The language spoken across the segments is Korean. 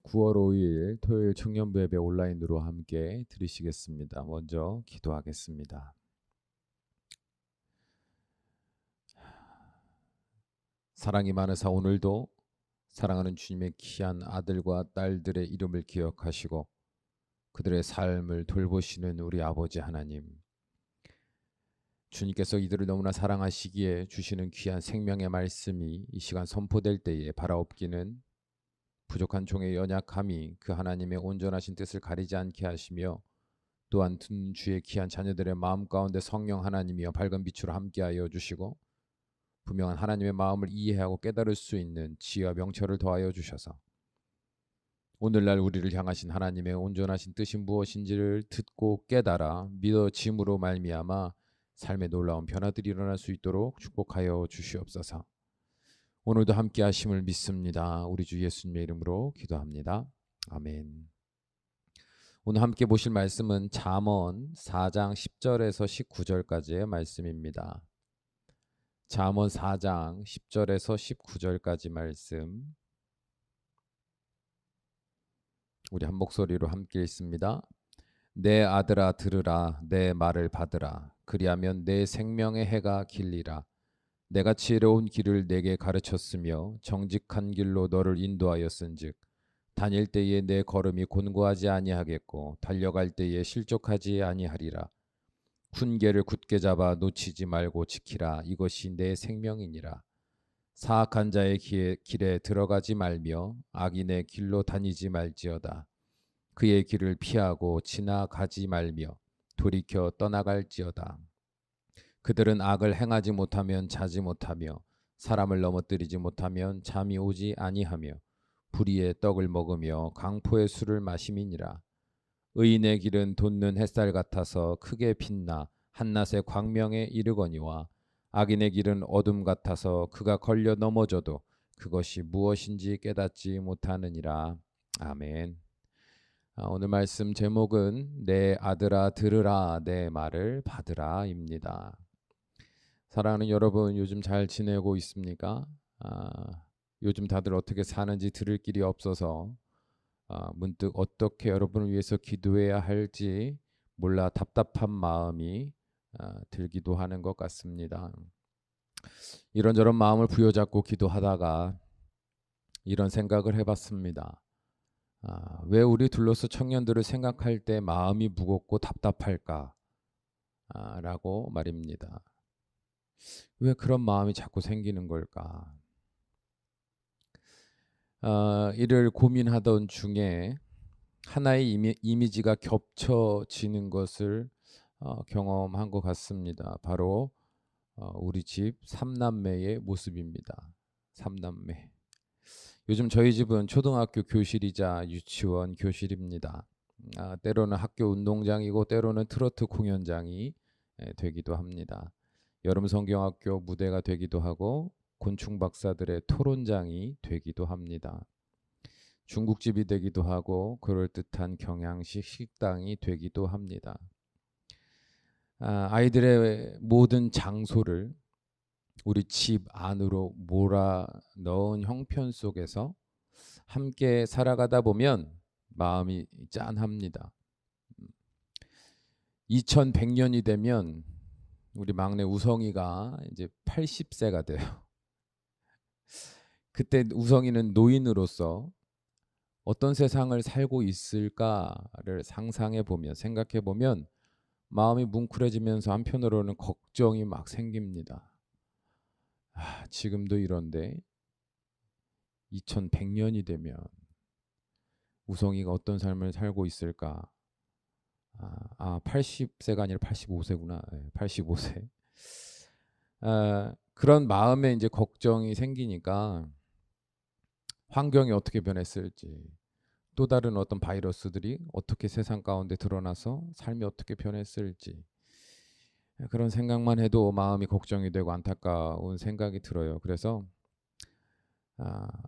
9월 5일 토요일 청년부 예배 온라인으로 함께 드리시겠습니다. 먼저 기도하겠습니다. 사랑이 많으사 오늘도 사랑하는 주님의 귀한 아들과 딸들의 이름을 기억하시고 그들의 삶을 돌보시는 우리 아버지 하나님, 주님께서 이들을 너무나 사랑하시기에 주시는 귀한 생명의 말씀이 이 시간 선포될 때에 바라옵기는 부족한 종의 연약함이 그 하나님의 온전하신 뜻을 가리지 않게 하시며, 또한 듣는 주의 귀한 자녀들의 마음 가운데 성령 하나님이여 밝은 빛으로 함께하여 주시고 분명한 하나님의 마음을 이해하고 깨달을 수 있는 지혜와 명철을 더하여 주셔서 오늘날 우리를 향하신 하나님의 온전하신 뜻이 무엇인지를 듣고 깨달아 믿어짐으로 말미암아 삶의 놀라운 변화들이 일어날 수 있도록 축복하여 주시옵소서. 오늘도 함께 하심을 믿습니다. 우리 주 예수님의 이름으로 기도합니다. 아멘. 오늘 함께 보실 말씀은 잠언 4장 10절에서 19절까지의 말씀입니다. 잠언 4장 10절에서 19절까지 말씀, 우리 한 목소리로 함께 읽습니다. 내 아들아 들으라, 내 말을 받으라. 그리하면 내 생명의 해가 길리라. 내가 지혜로운 길을 내게 가르쳤으며 정직한 길로 너를 인도하였은즉 다닐 때에 내 걸음이 곤고하지 아니하겠고 달려갈 때에 실족하지 아니하리라. 훈계를 굳게 잡아 놓치지 말고 지키라. 이것이 내 생명이니라. 사악한 자의 길에 들어가지 말며 악인의 길로 다니지 말지어다. 그의 길을 피하고 지나가지 말며 돌이켜 떠나갈지어다. 그들은 악을 행하지 못하면 자지 못하며 사람을 넘어뜨리지 못하면 잠이 오지 아니하며 불의의 떡을 먹으며 강포의 술을 마심이니라. 의인의 길은 돋는 햇살 같아서 크게 빛나 한낮의 광명에 이르거니와 악인의 길은 어둠 같아서 그가 걸려 넘어져도 그것이 무엇인지 깨닫지 못하느니라. 아멘. 오늘 말씀 제목은 내 아들아 들으라, 내 말을 받으라 입니다. 사랑하는 여러분, 요즘 잘 지내고 있습니까? 요즘 다들 어떻게 사는지 들을 길이 없어서 문득 어떻게 여러분을 위해서 기도해야 할지 몰라 답답한 마음이 들기도 하는 것 같습니다. 이런저런 마음을 부여잡고 기도하다가 이런 생각을 해봤습니다. 왜 우리 둘러서 청년들을 생각할 때 마음이 무겁고 답답할까? 라고 말입니다. 왜 그런 마음이 자꾸 생기는 걸까? 이를 고민하던 중에 하나의 이미지가 겹쳐지는 것을 경험한 것 같습니다. 바로 우리 집 삼남매의 모습입니다. 삼남매. 요즘 저희 집은 초등학교 교실이자 유치원 교실입니다. 때로는 학교 운동장이고 때로는 트로트 공연장이 되기도 합니다. 여름 성경학교 무대가 되기도 하고 곤충 박사들의 토론장이 되기도 합니다. 중국집이 되기도 하고 그럴듯한 경양식 식당이 되기도 합니다. 아이들의 모든 장소를 우리 집 안으로 몰아 넣은 형편 속에서 함께 살아가다 보면 마음이 짠합니다. 2100년이 되면 우리 막내 우성이가 이제 80세가 돼요. 그때 우성이는 노인으로서 어떤 세상을 살고 있을까를 상상해 보면, 생각해 보면 마음이 뭉클해지면서 한편으로는 걱정이 막 생깁니다. 지금도 이런데 2100년이 되면 우성이가 어떤 삶을 살고 있을까? 80세가 아니라 85세구나. 85세. 그런 마음에 이제 걱정이 생기니까 환경이 어떻게 변했을지, 또 다른 어떤 바이러스들이 어떻게 세상 가운데 드러나서 삶이 어떻게 변했을지, 그런 생각만 해도 마음이 걱정이 되고 안타까운 생각이 들어요. 그래서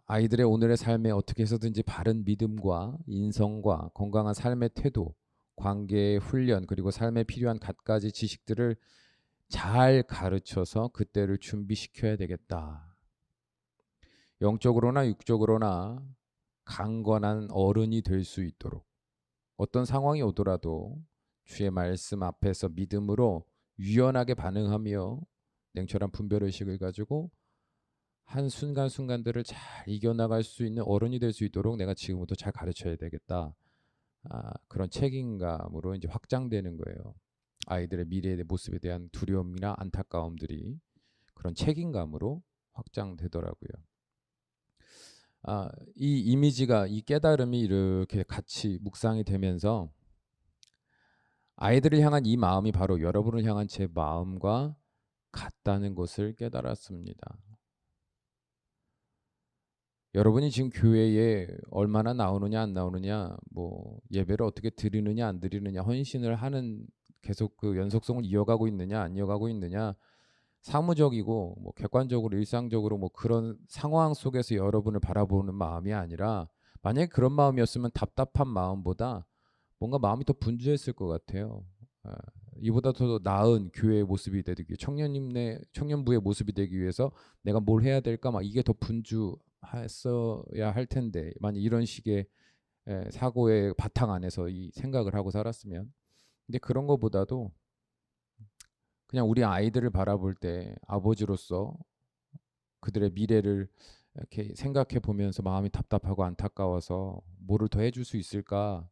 아이들의 오늘의 삶에 어떻게 해서든지 바른 믿음과 인성과 건강한 삶의 태도, 관계의 훈련, 그리고 삶에 필요한 갖가지 지식들을 잘 가르쳐서 그때를 준비시켜야 되겠다. 영적으로나 육적으로나 강건한 어른이 될 수 있도록 어떤 상황이 오더라도 주의 말씀 앞에서 믿음으로 유연하게 반응하며 냉철한 분별의식을 가지고 한 순간순간들을 잘 이겨나갈 수 있는 어른이 될 수 있도록 내가 지금부터 잘 가르쳐야 되겠다. 그런 책임감으로 이제 확장되는 거예요. 아이들의 미래의 모습에 대한 두려움이나 안타까움들이 그런 책임감으로 확장되더라고요. 이 이미지가 이 깨달음이 이렇게 같이 묵상이 되면서 아이들을 향한 이 마음이 바로 여러분을 향한 제 마음과 같다는 것을 깨달았습니다. 여러분이 지금 교회에 얼마나 나오느냐 안 나오느냐, 뭐 예배를 어떻게 드리느냐 안 드리느냐, 헌신을 하는 계속 그 연속성을 이어가고 있느냐 안 이어가고 있느냐, 사무적이고 뭐 객관적으로 일상적으로 뭐 그런 상황 속에서 여러분을 바라보는 마음이 아니라, 만약에 그런 마음이었으면 답답한 마음보다 뭔가 마음이 더 분주했을 것 같아요. 이보다 더 나은 교회의 모습이 되기 위해, 청년부의 모습이 되기 위해서 내가 뭘 해야 될까, 막 이게 더 분주했어야 할 텐데, 만약 이런 식의 사고의 바탕 안에서 이 생각을 하고 살았으면. 근데 그런 것보다도 그냥 우리 아이들을 바라볼 때 아버지로서 그들의 미래를 이렇게 생각해 보면서 마음이 답답하고 안타까워서 뭐를 더 해줄 수 있을까,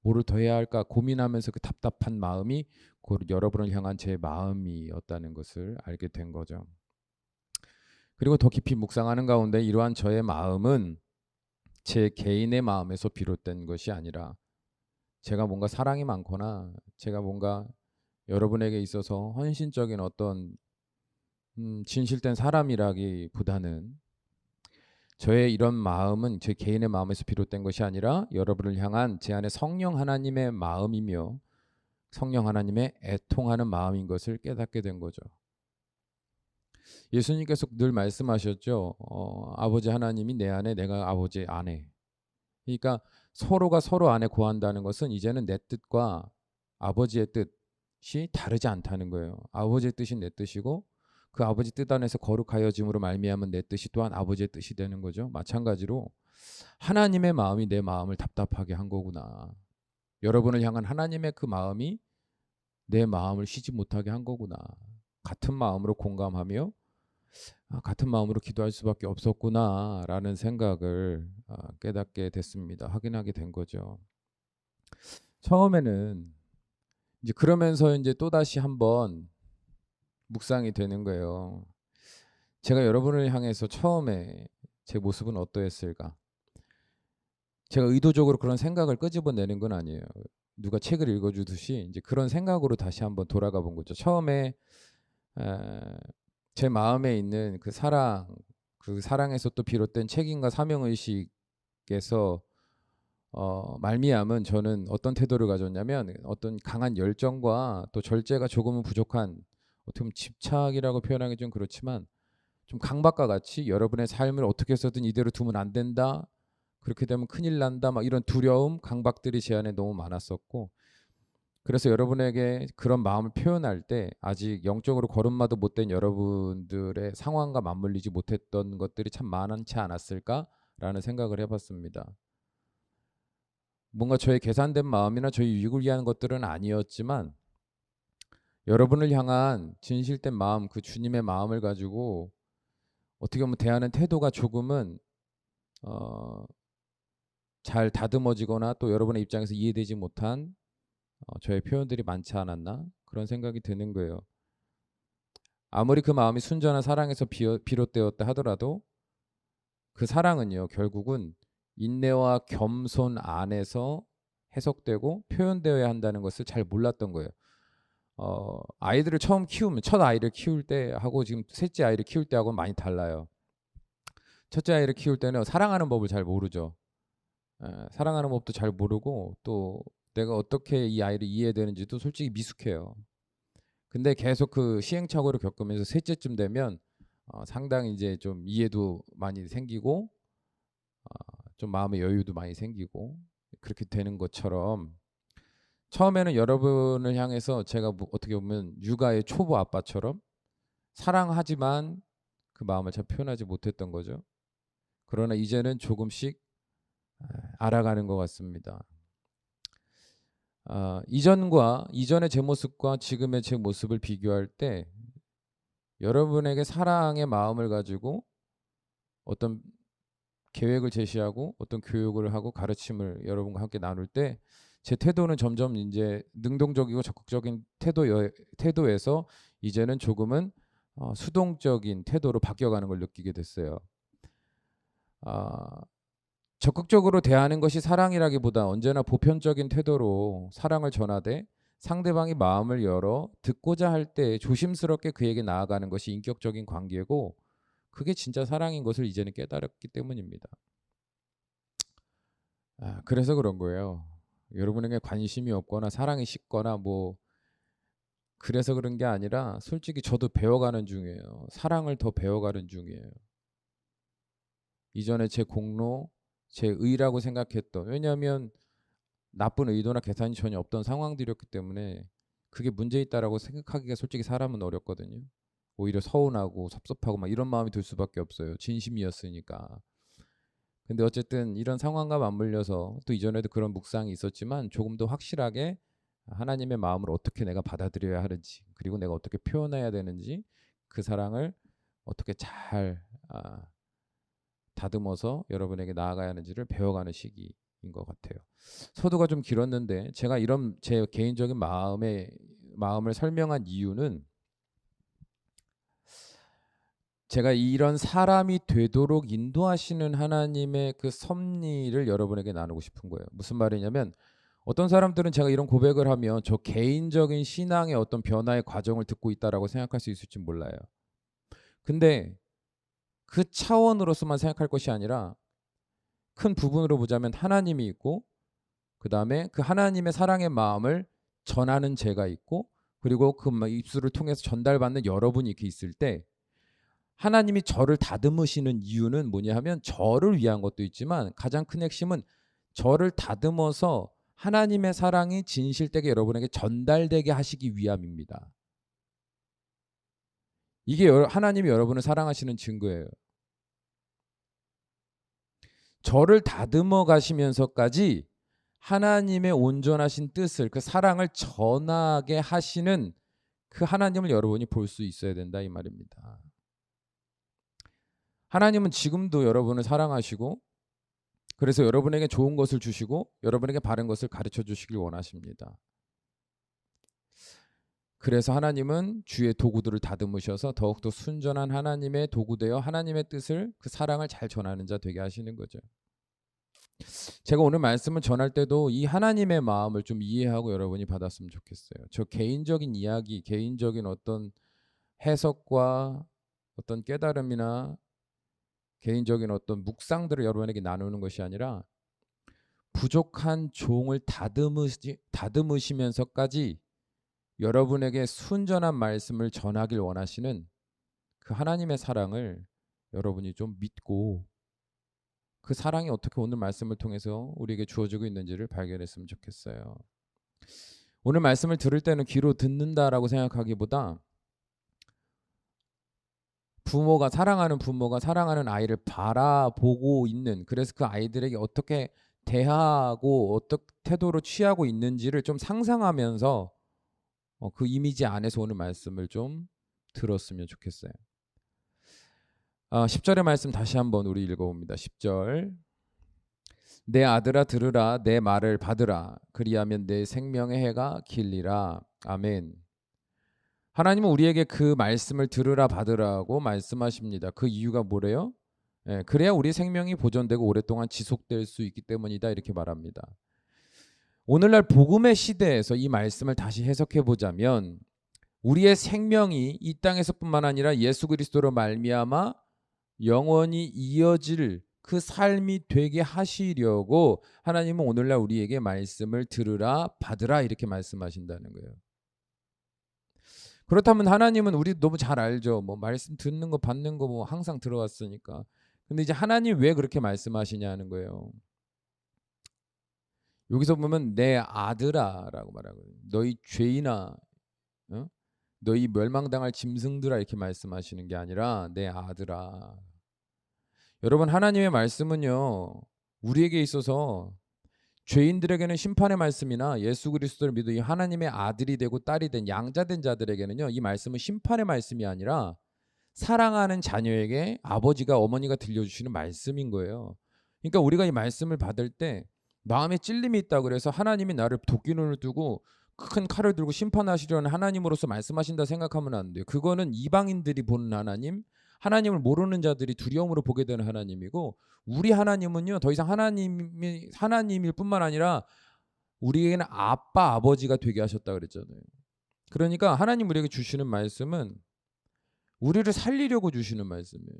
뭐를 더 해야 할까 고민하면서 그 답답한 마음이 곧 여러분을 향한 제 마음이었다는 것을 알게 된 거죠. 그리고 더 깊이 묵상하는 가운데 이러한 저의 마음은 제 개인의 마음에서 비롯된 것이 아니라, 제가 뭔가 사랑이 많거나 제가 뭔가 여러분에게 있어서 헌신적인 어떤 진실된 사람이라기보다는, 저의 이런 마음은 제 개인의 마음에서 비롯된 것이 아니라 여러분을 향한 제 안에 성령 하나님의 마음이며 성령 하나님의 애통하는 마음인 것을 깨닫게 된 거죠. 예수님께서 늘 말씀하셨죠. 아버지 하나님이 내 안에, 내가 아버지 안에. 그러니까 서로가 서로 안에 거한다는 것은 이제는 내 뜻과 아버지의 뜻이 다르지 않다는 거예요. 아버지의 뜻이 내 뜻이고 그 아버지 뜻 안에서 거룩하여짐으로 말미암은 내 뜻이 또한 아버지의 뜻이 되는 거죠. 마찬가지로 하나님의 마음이 내 마음을 답답하게 한 거구나. 여러분을 향한 하나님의 그 마음이 내 마음을 쉬지 못하게 한 거구나. 같은 마음으로 공감하며 같은 마음으로 기도할 수밖에 없었구나라는 생각을 깨닫게 됐습니다. 확인하게 된 거죠. 처음에는 이제 그러면서 이제 또 다시 한번 묵상이 되는 거예요. 제가 여러분을 향해서 처음에 제 모습은 어떠했을까? 제가 의도적으로 그런 생각을 끄집어내는 건 아니에요. 누가 책을 읽어주듯이 이제 그런 생각으로 다시 한번 돌아가 본 거죠. 처음에 제 마음에 있는 그 사랑, 그 사랑에서 또 비롯된 책임과 사명의식에서 말미암은 저는 어떤 태도를 가졌냐면, 어떤 강한 열정과 또 절제가 조금은 부족한, 어떻게 보면 집착이라고 표현하기 좀 그렇지만 좀 강박과 같이 여러분의 삶을 어떻게 해서든 이대로 두면 안 된다, 그렇게 되면 큰일 난다, 막 이런 두려움, 강박들이 제 안에 너무 많았었고, 그래서 여러분에게 그런 마음을 표현할 때 아직 영적으로 걸음마도 못된 여러분들의 상황과 맞물리지 못했던 것들이 참 많지 않았을까라는 생각을 해봤습니다. 뭔가 저의 계산된 마음이나 저희 유익을 위한 것들은 아니었지만, 여러분을 향한 진실된 마음, 그 주님의 마음을 가지고 어떻게 보면 대하는 태도가 조금은 잘 다듬어지거나 또 여러분의 입장에서 이해되지 못한 저의 표현들이 많지 않았나, 그런 생각이 드는 거예요. 아무리 그 마음이 순전한 사랑에서 비롯되었다 하더라도 그 사랑은요, 결국은 인내와 겸손 안에서 해석되고 표현되어야 한다는 것을 잘 몰랐던 거예요. 아이들을 처음 키우면, 첫 아이를 키울 때 하고 지금 셋째 아이를 키울 때하고는 많이 달라요. 첫째 아이를 키울 때는 사랑하는 법을 잘 모르죠. 사랑하는 법도 잘 모르고 또 내가 어떻게 이 아이를 이해해야 되는지도 솔직히 미숙해요. 근데 계속 그 시행착오를 겪으면서 셋째쯤 되면 상당히 이제 좀 이해도 많이 생기고 좀 마음의 여유도 많이 생기고 그렇게 되는 것처럼, 처음에는 여러분을 향해서 제가 어떻게 보면 육아의 초보 아빠처럼 사랑하지만 그 마음을 잘 표현하지 못했던 거죠. 그러나 이제는 조금씩 알아가는 것 같습니다. 이전의 제 모습과 지금의 제 모습을 비교할 때 여러분에게 사랑의 마음을 가지고 어떤 계획을 제시하고 어떤 교육을 하고 가르침을 여러분과 함께 나눌 때 제 태도는 점점 이제 능동적이고 적극적인 태도에서 이제는 조금은 수동적인 태도로 바뀌어가는 걸 느끼게 됐어요. 아, 적극적으로 대하는 것이 사랑이라기보다 언제나 보편적인 태도로 사랑을 전하되 상대방이 마음을 열어 듣고자 할 때 조심스럽게 그에게 나아가는 것이 인격적인 관계고 그게 진짜 사랑인 것을 이제는 깨달았기 때문입니다. 그래서 그런 거예요. 여러분에게 관심이 없거나 사랑이 식거나 뭐 그래서 그런 게 아니라 솔직히 저도 배워가는 중이에요. 사랑을 더 배워가는 중이에요. 이전에 제 공로, 제 의라고 생각했던 왜냐하면 나쁜 의도나 계산이 전혀 없던 상황들이었기 때문에 그게 문제 있다라고 생각하기가 솔직히 사람은 어렵거든요. 오히려 서운하고 섭섭하고 막 이런 마음이 들 수밖에 없어요. 진심이었으니까. 근데 어쨌든 이런 상황과 맞물려서 또 이전에도 그런 묵상이 있었지만 조금 더 확실하게 하나님의 마음을 어떻게 내가 받아들여야 하는지 그리고 내가 어떻게 표현해야 되는지 그 사랑을 어떻게 잘 다듬어서 여러분에게 나아가야 하는지를 배워가는 시기인 것 같아요. 서두가 좀 길었는데 제가 이런 제 개인적인 마음을 설명한 이유는 제가 이런 사람이 되도록 인도하시는 하나님의 그 섭리를 여러분에게 나누고 싶은 거예요. 무슨 말이냐면 어떤 사람들은 제가 이런 고백을 하면 저 개인적인 신앙의 어떤 변화의 과정을 듣고 있다라고 생각할 수 있을지 몰라요. 근데 그 차원으로서만 생각할 것이 아니라 큰 부분으로 보자면 하나님이 있고 그다음에 그 하나님의 사랑의 마음을 전하는 제가 있고 그리고 그 입술을 통해서 전달받는 여러분이 이렇게 있을 때 하나님이 저를 다듬으시는 이유는 뭐냐 하면 저를 위한 것도 있지만 가장 큰 핵심은 저를 다듬어서 하나님의 사랑이 진실되게 여러분에게 전달되게 하시기 위함입니다. 이게 하나님이 여러분을 사랑하시는 증거예요. 저를 다듬어 가시면서까지 하나님의 온전하신 뜻을 그 사랑을 전하게 하시는 그 하나님을 여러분이 볼 수 있어야 된다 이 말입니다. 하나님은 지금도 여러분을 사랑하시고 그래서 여러분에게 좋은 것을 주시고 여러분에게 바른 것을 가르쳐 주시길 원하십니다. 그래서 하나님은 주의 도구들을 다듬으셔서 더욱더 순전한 하나님의 도구되어 하나님의 뜻을 그 사랑을 잘 전하는 자 되게 하시는 거죠. 제가 오늘 말씀을 전할 때도 이 하나님의 마음을 좀 이해하고 여러분이 받았으면 좋겠어요. 저 개인적인 이야기, 개인적인 어떤 해석과 어떤 깨달음이나 개인적인 어떤 묵상들을 여러분에게 나누는 것이 아니라 부족한 종을 다듬으시면서까지 여러분에게 순전한 말씀을 전하길 원하시는 그 하나님의 사랑을 여러분이 좀 믿고 그 사랑이 어떻게 오늘 말씀을 통해서 우리에게 주어지고 있는지를 발견했으면 좋겠어요. 오늘 말씀을 들을 때는 귀로 듣는다라고 생각하기보다 사랑하는 부모가 사랑하는 아이를 바라보고 있는 그래서 그 아이들에게 어떻게 대하고 어떤 태도로 취하고 있는지를 좀 상상하면서 그 이미지 안에서 오늘 말씀을 좀 들었으면 좋겠어요. 10절의 말씀 다시 한번 우리 읽어봅니다. 10절 내 아들아 들으라 내 말을 받으라 그리하면 내 생명의 해가 길리라. 아멘. 하나님은 우리에게 그 말씀을 들으라 받으라고 말씀하십니다. 그 이유가 뭐래요? 그래야 우리 생명이 보존되고 오랫동안 지속될 수 있기 때문이다 이렇게 말합니다. 오늘날 복음의 시대에서 이 말씀을 다시 해석해 보자면 우리의 생명이 이 땅에서뿐만 아니라 예수 그리스도로 말미암아 영원히 이어질 그 삶이 되게 하시려고 하나님은 오늘날 우리에게 말씀을 들으라 받으라 이렇게 말씀하신다는 거예요. 그렇다면 하나님은 우리 너무 잘 알죠. 뭐 말씀 듣는 거 받는 거 뭐 항상 들어왔으니까. 근데 이제 하나님 왜 그렇게 말씀하시냐는 거예요. 여기서 보면 내 아들아라고 말하거든요. 너희 죄인아, 어? 너희 멸망당할 짐승들아 이렇게 말씀하시는 게 아니라 내 아들아. 여러분 하나님의 말씀은요. 우리에게 있어서 죄인들에게는 심판의 말씀이나 예수 그리스도를 믿어 이 하나님의 아들이 되고 딸이 된 양자된 자들에게는요, 이 말씀은 심판의 말씀이 아니라 사랑하는 자녀에게 아버지가 어머니가 들려주시는 말씀인 거예요. 그러니까 우리가 이 말씀을 받을 때 마음에 찔림이 있다 그래서 하나님이 나를 도끼눈을 두고 큰 칼을 들고 심판하시려는 하나님으로서 말씀하신다 생각하면 안 돼요. 그거는 이방인들이 보는 하나님, 하나님을 모르는 자들이 두려움으로 보게 되는 하나님이고, 우리 하나님은요 더 이상 하나님일 뿐만 아니라 우리에게는 아빠 아버지가 되게 하셨다 그랬잖아요. 그러니까 하나님 우리에게 주시는 말씀은 우리를 살리려고 주시는 말씀이에요.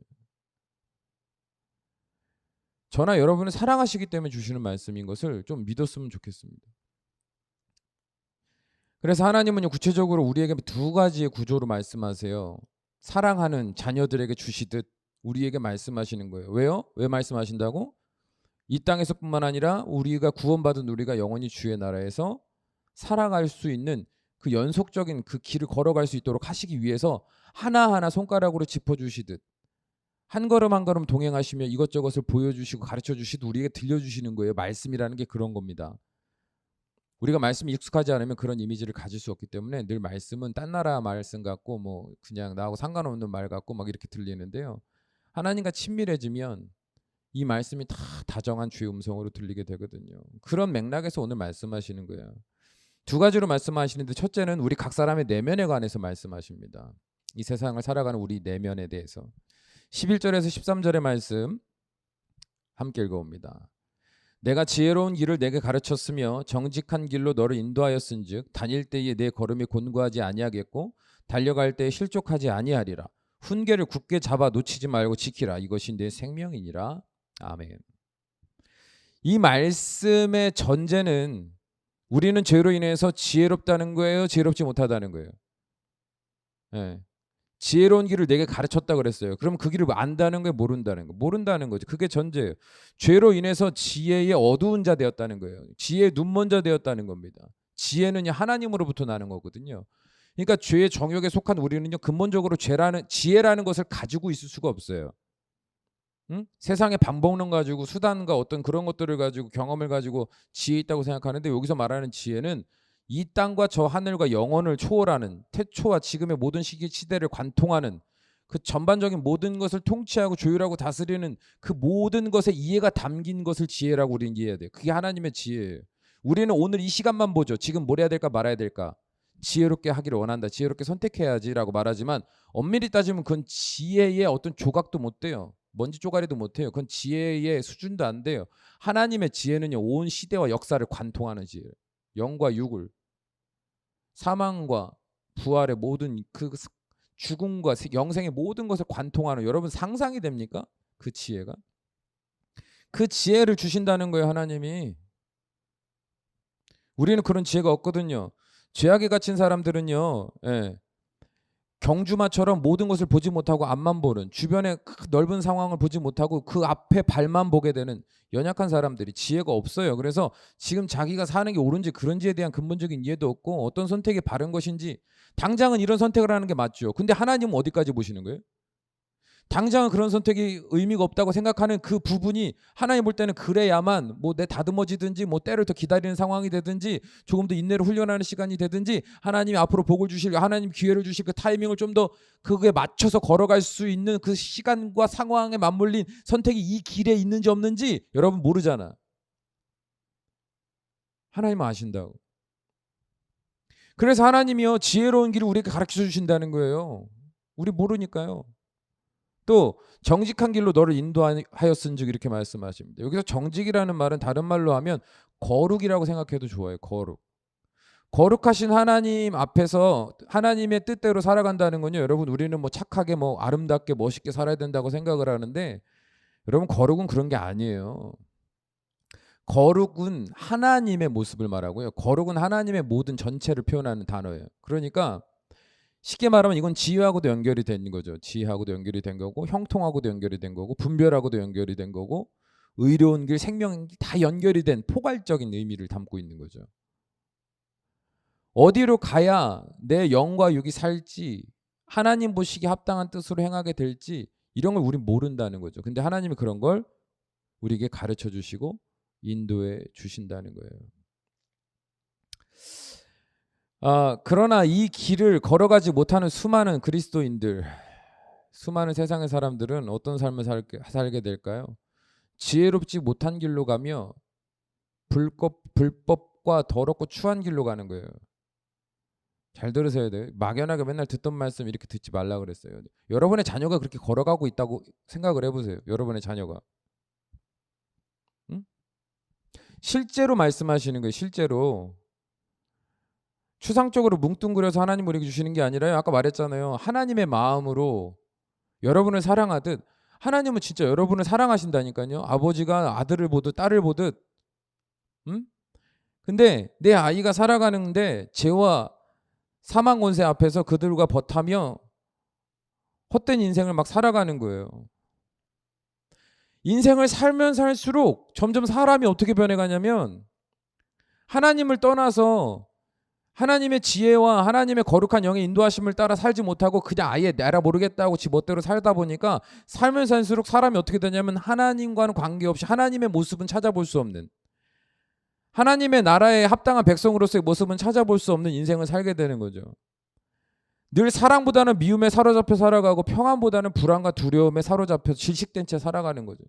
저나 여러분을 사랑하시기 때문에 주시는 말씀인 것을 좀 믿었으면 좋겠습니다. 그래서 하나님은요 구체적으로 우리에게 두 가지의 구조로 말씀하세요. 사랑하는 자녀들에게 주시듯 우리에게 말씀하시는 거예요. 왜요? 왜 말씀하신다고? 이 땅에서뿐만 아니라 우리가 구원받은 우리가 영원히 주의 나라에서 살아갈 수 있는 그 연속적인 그 길을 걸어갈 수 있도록 하시기 위해서 하나하나 손가락으로 짚어주시듯 한 걸음 한 걸음 동행하시며 이것저것을 보여주시고 가르쳐주시듯 우리에게 들려주시는 거예요. 말씀이라는 게 그런 겁니다. 우리가 말씀이 익숙하지 않으면 그런 이미지를 가질 수 없기 때문에 늘 말씀은 딴 나라 말씀 같고 뭐 그냥 나하고 상관없는 말 같고 막 이렇게 들리는데요. 하나님과 친밀해지면 이 말씀이 다 다정한 주의 음성으로 들리게 되거든요. 그런 맥락에서 오늘 말씀하시는 거예요. 두 가지로 말씀하시는데 첫째는 우리 각 사람의 내면에 관해서 말씀하십니다. 이 세상을 살아가는 우리 내면에 대해서 11절에서 13절의 말씀 함께 읽어봅니다. 내가 지혜로운 길을 내게 가르쳤으며 정직한 길로 너를 인도하였은즉 다닐 때에 내 걸음이 곤고하지 아니하겠고 달려갈 때에 실족하지 아니하리라. 훈계를 굳게 잡아 놓치지 말고 지키라. 이것이 내 생명이니라. 아멘. 이 말씀의 전제는 우리는 죄로 인해서 지혜롭다는 거예요? 지혜롭지 못하다는 거예요? 네. 지혜로운 길을 내게 가르쳤다 그랬어요. 그럼 그 길을 안다는 거예요? 모른다는 거? 모른다는 거죠. 그게 전제예요. 죄로 인해서 지혜의 어두운 자 되었다는 거예요. 지혜의 눈먼 자 되었다는 겁니다. 지혜는 하나님으로부터 나는 거거든요. 그러니까 죄의 정욕에 속한 우리는요 근본적으로 지혜라는 것을 가지고 있을 수가 없어요. 응? 세상의 반복론 가지고 수단과 어떤 그런 것들을 가지고 경험을 가지고 지혜 있다고 생각하는데 여기서 말하는 지혜는 이 땅과 저 하늘과 영원을 초월하는 태초와 지금의 모든 시대를 관통하는 그 전반적인 모든 것을 통치하고 조율하고 다스리는 그 모든 것에 이해가 담긴 것을 지혜라고 우리는 이해해야 돼요. 그게 하나님의 지혜예요. 우리는 오늘 이 시간만 보죠. 지금 뭘 해야 될까 말아야 될까. 지혜롭게 하기를 원한다. 지혜롭게 선택해야지라고 말하지만 엄밀히 따지면 그건 지혜의 어떤 조각도 못 돼요. 먼지 쪼가리도 못해요. 그건 지혜의 수준도 안 돼요. 하나님의 지혜는요 온 시대와 역사를 관통하는 지혜예요. 영과 육을 사망과 부활의 모든 그 죽음과 영생의 모든 것을 관통하는 여러분 상상이 됩니까? 그 지혜가 그 지혜를 주신다는 거예요. 하나님이. 우리는 그런 지혜가 없거든요. 죄악에 갇힌 사람들은요 경주마처럼 모든 것을 보지 못하고 앞만 보는 주변의 넓은 상황을 보지 못하고 그 앞에 발만 보게 되는 연약한 사람들이 지혜가 없어요. 그래서 지금 자기가 사는 게 옳은지 그런지에 대한 근본적인 이해도 없고 어떤 선택이 바른 것인지 당장은 이런 선택을 하는 게 맞죠. 근데 하나님은 어디까지 보시는 거예요? 당장은 그런 선택이 의미가 없다고 생각하는 그 부분이 하나님 볼 때는 그래야만 뭐 내 다듬어지든지 뭐 때를 더 기다리는 상황이 되든지 조금 더 인내를 훈련하는 시간이 되든지 하나님이 앞으로 복을 주실 하나님 기회를 주실 그 타이밍을 좀 더 그게 맞춰서 걸어갈 수 있는 그 시간과 상황에 맞물린 선택이 이 길에 있는지 없는지 여러분 모르잖아. 하나님은 아신다고. 그래서 하나님이요 지혜로운 길을 우리에게 가르쳐 주신다는 거예요. 우리 모르니까요. 또 정직한 길로 너를 인도하였은즉 이렇게 말씀하십니다. 여기서 정직이라는 말은 다른 말로 하면 거룩이라고 생각해도 좋아요. 거룩. 거룩하신 하나님 앞에서 하나님의 뜻대로 살아간다는 건요. 여러분 우리는 뭐 착하게 뭐 아름답게 멋있게 살아야 된다고 생각을 하는데 여러분 거룩은 그런 게 아니에요. 거룩은 하나님의 모습을 말하고요. 거룩은 하나님의 모든 전체를 표현하는 단어예요. 그러니까 쉽게 말하면 이건 지혜하고도 연결이 된 거죠. 지혜하고도 연결이 된 거고 형통하고도 연결이 된 거고 분별하고도 연결이 된 거고 의로운 길, 생명인 길 다 연결이 된 포괄적인 의미를 담고 있는 거죠. 어디로 가야 내 영과 육이 살지 하나님 보시기에 합당한 뜻으로 행하게 될지 이런 걸 우린 모른다는 거죠. 근데 하나님이 그런 걸 우리에게 가르쳐 주시고 인도해 주신다는 거예요. 그러나 이 길을 걸어가지 못하는 수많은 그리스도인들, 수많은 세상의 사람들은 어떤 삶을 살게 될까요? 지혜롭지 못한 길로 가며 불법과 더럽고 추한 길로 가는 거예요. 잘 들으셔야 돼요. 막연하게 맨날 듣던 말씀 이렇게 듣지 말라 그랬어요. 여러분의 자녀가 그렇게 걸어가고 있다고 생각을 해보세요. 여러분의 자녀가. 응? 실제로 말씀하시는 거예요. 실제로. 추상적으로 뭉뚱그려서 하나님 우리에게 주시는 게 아니라요. 아까 말했잖아요. 하나님의 마음으로 여러분을 사랑하듯 하나님은 진짜 여러분을 사랑하신다니까요. 아버지가 아들을 보듯 딸을 보듯. 응? 근데 내 아이가 살아가는데 죄와 사망 권세 앞에서 그들과 버타며 헛된 인생을 막 살아가는 거예요. 인생을 살면 살수록 점점 사람이 어떻게 변해가냐면 하나님을 떠나서 하나님의 지혜와 하나님의 거룩한 영의 인도하심을 따라 살지 못하고 그냥 아예 내가 모르겠다고 지 멋대로 살다 보니까 살면 살수록 사람이 어떻게 되냐면 하나님과는 관계없이 하나님의 모습은 찾아볼 수 없는, 하나님의 나라에 합당한 백성으로서의 모습은 찾아볼 수 없는 인생을 살게 되는 거죠. 늘 사랑보다는 미움에 사로잡혀 살아가고 평안보다는 불안과 두려움에 사로잡혀 질식된 채 살아가는 거죠.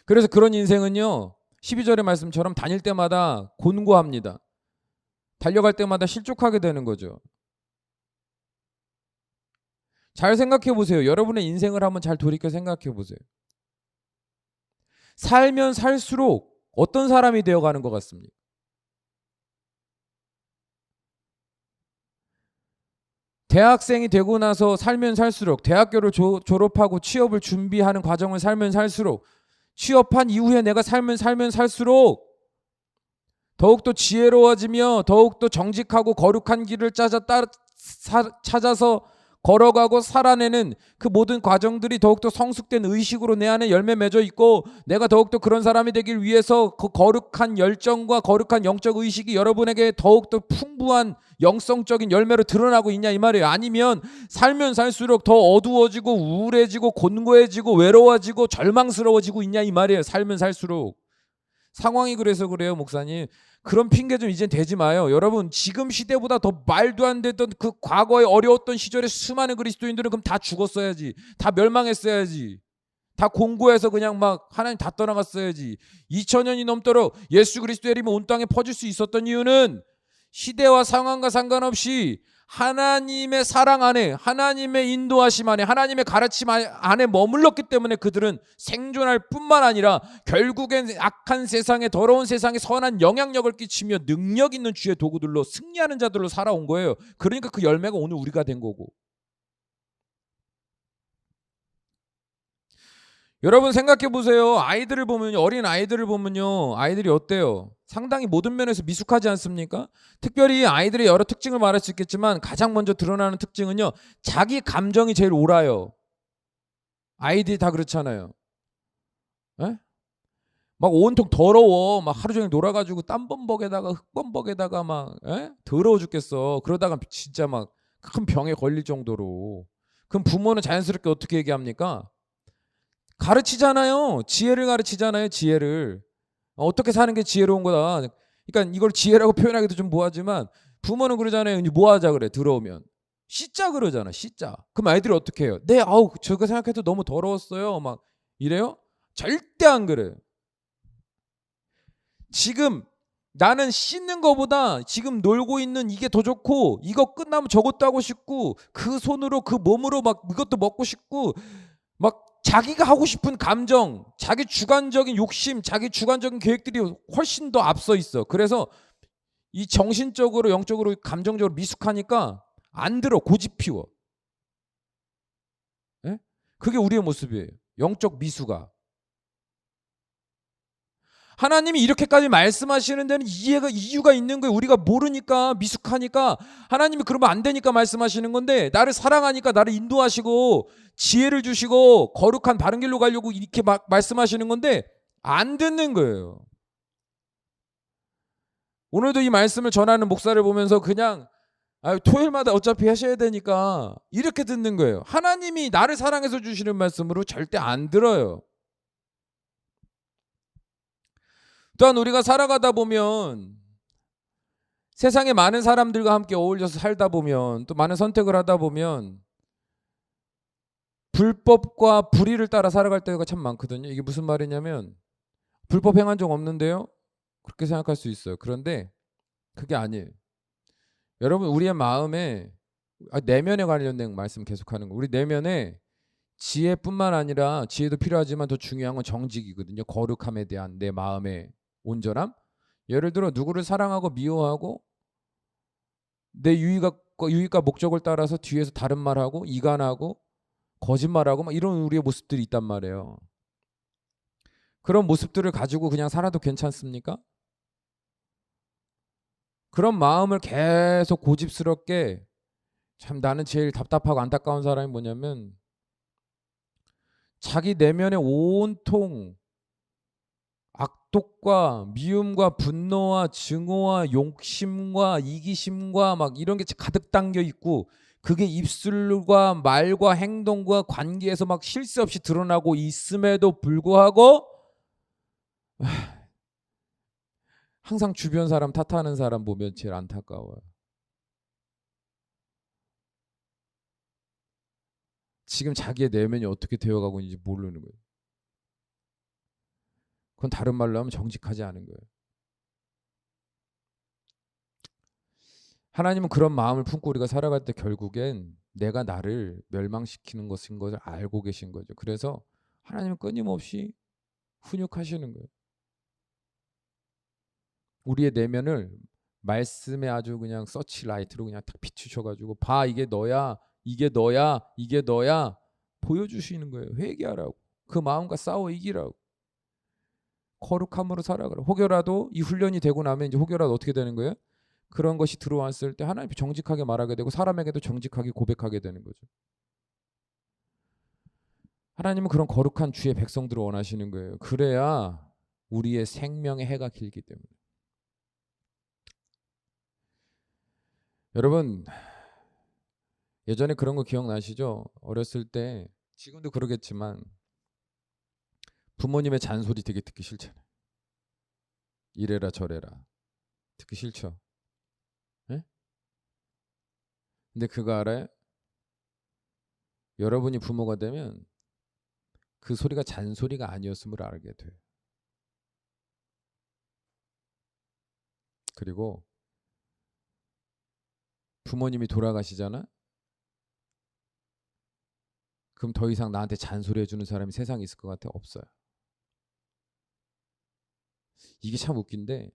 그래서 그런 인생은요, 12절의 말씀처럼 다닐 때마다 곤고합니다. 달려갈 때마다 실족하게 되는 거죠. 잘 생각해 보세요. 여러분의 인생을 한번 잘 돌이켜 생각해 보세요. 살면 살수록 어떤 사람이 되어가는 것 같습니까? 대학생이 되고 나서 살면 살수록, 대학교를 졸업하고 취업을 준비하는 과정을 살면 살수록, 취업한 이후에 내가 살면 살수록 더욱더 지혜로워지며 더욱더 정직하고 거룩한 길을 찾아서 걸어가고 살아내는 그 모든 과정들이 더욱더 성숙된 의식으로 내 안에 열매 맺어 있고, 내가 더욱더 그런 사람이 되길 위해서 그 거룩한 열정과 거룩한 영적 의식이 여러분에게 더욱더 풍부한 영성적인 열매로 드러나고 있냐 이 말이에요. 아니면 살면 살수록 더 어두워지고 우울해지고 곤고해지고 외로워지고 절망스러워지고 있냐 이 말이에요. 살면 살수록. 상황이 그래서 그래요, 목사님. 그런 핑계 좀 이젠 대지 마요. 여러분, 지금 시대보다 더 말도 안 되던 그 과거에 어려웠던 시절에 수많은 그리스도인들은 그럼 다 죽었어야지. 다 멸망했어야지. 다 공고해서 그냥 막 하나님 다 떠나갔어야지. 2000년이 넘도록 예수 그리스도의 이름이 온 땅에 퍼질 수 있었던 이유는 시대와 상황과 상관없이 하나님의 사랑 안에, 하나님의 인도하심 안에, 하나님의 가르침 안에 머물렀기 때문에 그들은 생존할 뿐만 아니라 결국엔 악한 세상에, 더러운 세상에 선한 영향력을 끼치며 능력 있는 주의 도구들로 승리하는 자들로 살아온 거예요. 그러니까 그 열매가 오늘 우리가 된 거고. 여러분 생각해 보세요. 아이들을 보면요, 어린 아이들을 보면요, 아이들이 어때요? 상당히 모든 면에서 미숙하지 않습니까? 특별히 아이들의 여러 특징을 말할 수 있겠지만 가장 먼저 드러나는 특징은요, 자기 감정이 제일 옳아요. 아이들이 다 그렇잖아요. 에? 막 온통 더러워. 막 하루 종일 놀아가지고 땀범벅에다가 흙범벅에다가 막 더러워 죽겠어. 그러다가 진짜 막 큰 병에 걸릴 정도로. 그럼 부모는 자연스럽게 어떻게 얘기합니까? 가르치잖아요. 지혜를 가르치잖아요. 지혜를. 어떻게 사는 게 지혜로운 거다. 그러니까 이걸 지혜라고 표현하기도 좀 뭐하지만 부모는 그러잖아요. 이제 뭐 하자 그래, 들어오면. 씻자 그러잖아. 씻자. 그럼 아이들이 어떻게 해요? 네, 저거 생각해도 너무 더러웠어요. 막 이래요? 절대 안 그래요. 지금 나는 씻는 거보다 지금 놀고 있는 이게 더 좋고, 이거 끝나면 저것도 하고 싶고, 그 손으로 그 몸으로 막 이것도 먹고 싶고, 막 자기가 하고 싶은 감정, 자기 주관적인 욕심, 자기 주관적인 계획들이 훨씬 더 앞서 있어. 그래서 이 정신적으로, 영적으로, 감정적으로 미숙하니까 안 들어, 고집 피워. 예? 그게 우리의 모습이에요. 영적 미숙아. 하나님이 이렇게까지 말씀하시는 데는 이유가 있는 거예요. 우리가 모르니까, 미숙하니까, 하나님이 그러면 안 되니까 말씀하시는 건데, 나를 사랑하니까 나를 인도하시고 지혜를 주시고 거룩한 바른 길로 가려고 이렇게 말씀하시는 건데 안 듣는 거예요. 오늘도 이 말씀을 전하는 목사를 보면서 그냥 토요일마다 어차피 하셔야 되니까 이렇게 듣는 거예요. 하나님이 나를 사랑해서 주시는 말씀으로 절대 안 들어요. 또한 우리가 살아가다 보면 세상에 많은 사람들과 함께 어울려서 살다 보면 또 많은 선택을 하다 보면 불법과 불의를 따라 살아갈 때가 참 많거든요. 이게 무슨 말이냐면 불법 행한 적 없는데요? 그렇게 생각할 수 있어요. 그런데 그게 아니에요. 여러분 우리의 마음에 내면에 관련된 말씀 계속하는 거. 우리 내면에 지혜뿐만 아니라 지혜도 필요하지만 더 중요한 건 정직이거든요. 거룩함에 대한 내 마음의 온전함. 예를 들어 누구를 사랑하고 미워하고 내 유익과 목적을 따라서 뒤에서 다른 말하고 이간하고 거짓말하고 막 이런 우리의 모습들이 있단 말이에요. 그런 모습들을 가지고 그냥 살아도 괜찮습니까? 그런 마음을 계속 고집스럽게 참 나는 제일 답답하고 안타까운 사람이 뭐냐면 자기 내면에 온통 악독과 미움과 분노와 증오와 욕심과 이기심과 막 이런 게 가득 담겨 있고 그게 입술과 말과 행동과 관계에서 막 쉴 새 없이 드러나고 있음에도 불구하고 항상 주변 사람 탓하는 사람 보면 제일 안타까워요. 지금 자기의 내면이 어떻게 되어가고 있는지 모르는 거예요. 그건 다른 말로 하면 정직하지 않은 거예요. 하나님은 그런 마음을 품고 우리가 살아갈 때 결국엔 내가 나를 멸망시키는 것인 것을 알고 계신 거죠. 그래서 하나님은 끊임없이 훈육하시는 거예요. 우리의 내면을 말씀에 아주 그냥 서치라이트로 그냥 딱 비추셔가지고 봐 이게 너야 이게 너야 이게 너야 보여주시는 거예요. 회개하라고. 그 마음과 싸워 이기라고. 거룩함으로 살아가라. 혹여라도 이 훈련이 되고 나면 이제 혹여라도 어떻게 되는 거예요? 그런 것이 들어왔을 때 하나님께 정직하게 말하게 되고 사람에게도 정직하게 고백하게 되는 거죠. 하나님은 그런 거룩한 주의 백성들을 원하시는 거예요. 그래야 우리의 생명의 해가 길기 때문에. 여러분 예전에 그런 거 기억나시죠? 어렸을 때 지금도 그러겠지만 부모님의 잔소리 되게 듣기 싫잖아요. 이래라 저래라 듣기 싫죠. 네? 근데 그거 알아요? 여러분이 부모가 되면 그 소리가 잔소리가 아니었음을 알게 돼요. 그리고 부모님이 돌아가시잖아? 그럼 더 이상 나한테 잔소리 해주는 사람이 세상에 있을 것 같아? 없어요. 이게 참 웃긴데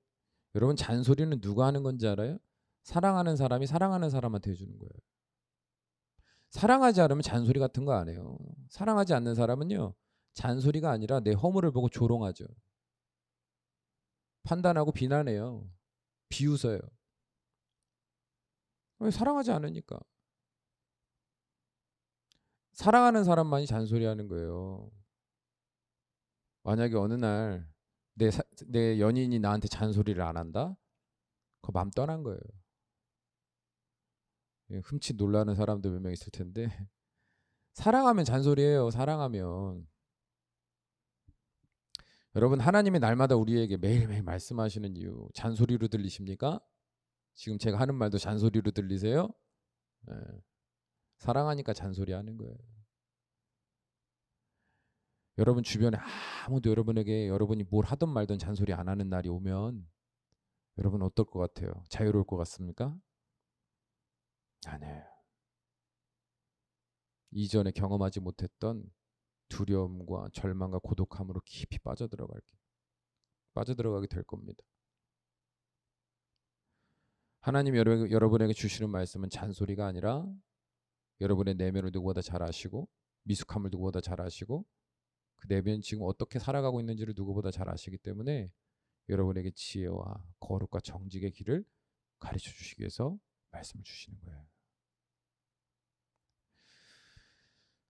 여러분 잔소리는 누가 하는 건지 알아요? 사랑하는 사람이 사랑하는 사람한테 해주는 거예요. 사랑하지 않으면 잔소리 같은 거 안 해요. 사랑하지 않는 사람은요. 잔소리가 아니라 내 허물을 보고 조롱하죠. 판단하고 비난해요. 비웃어요. 왜? 사랑하지 않으니까. 사랑하는 사람만이 잔소리하는 거예요. 만약에 어느 날 내 연인이 나한테 잔소리를 안 한다? 그거 맘 떠난 거예요. 흠칫 놀라는 사람도 몇 명 있을 텐데 사랑하면 잔소리해요. 사랑하면. 여러분 하나님이 날마다 우리에게 매일매일 말씀하시는 이유 잔소리로 들리십니까? 지금 제가 하는 말도 잔소리로 들리세요? 네. 사랑하니까 잔소리하는 거예요. 여러분 주변에 아무도 여러분에게 여러분이 뭘 하든 말든 잔소리 안 하는 날이 오면 여러분 어떨 것 같아요? 자유로울 것 같습니까? 아니에요. 이전에 경험하지 못했던 두려움과 절망과 고독함으로 깊이 빠져들어가게 될 겁니다. 하나님 여러분에게 주시는 말씀은 잔소리가 아니라 여러분의 내면을 누구보다 잘 아시고 미숙함을 누구보다 잘 아시고 그 내면 지금 어떻게 살아가고 있는지를 누구보다 잘 아시기 때문에 여러분에게 지혜와 거룩과 정직의 길을 가르쳐 주시기 위해서 말씀을 주시는 거예요.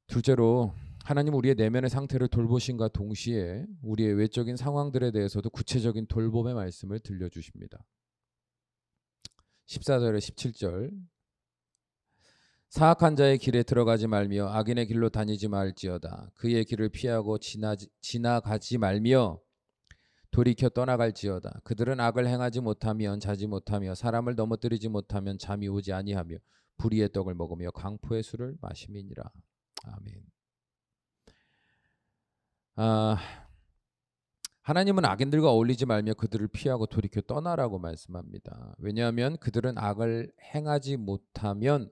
둘째로 하나님은 우리의 내면의 상태를 돌보신과 동시에 우리의 외적인 상황들에 대해서도 구체적인 돌봄의 말씀을 들려주십니다. 14절에 17절 사악한 자의 길에 들어가지 말며 악인의 길로 다니지 말지어다. 그의 길을 피하고 지나가지 말며 돌이켜 떠나갈지어다. 그들은 악을 행하지 못하면 자지 못하며 사람을 넘어뜨리지 못하면 잠이 오지 아니하며 불의의 떡을 먹으며 강포의 술을 마심이니라. 아멘. 하나님은 악인들과 어울리지 말며 그들을 피하고 돌이켜 떠나라고 말씀합니다. 왜냐하면 그들은 악을 행하지 못하면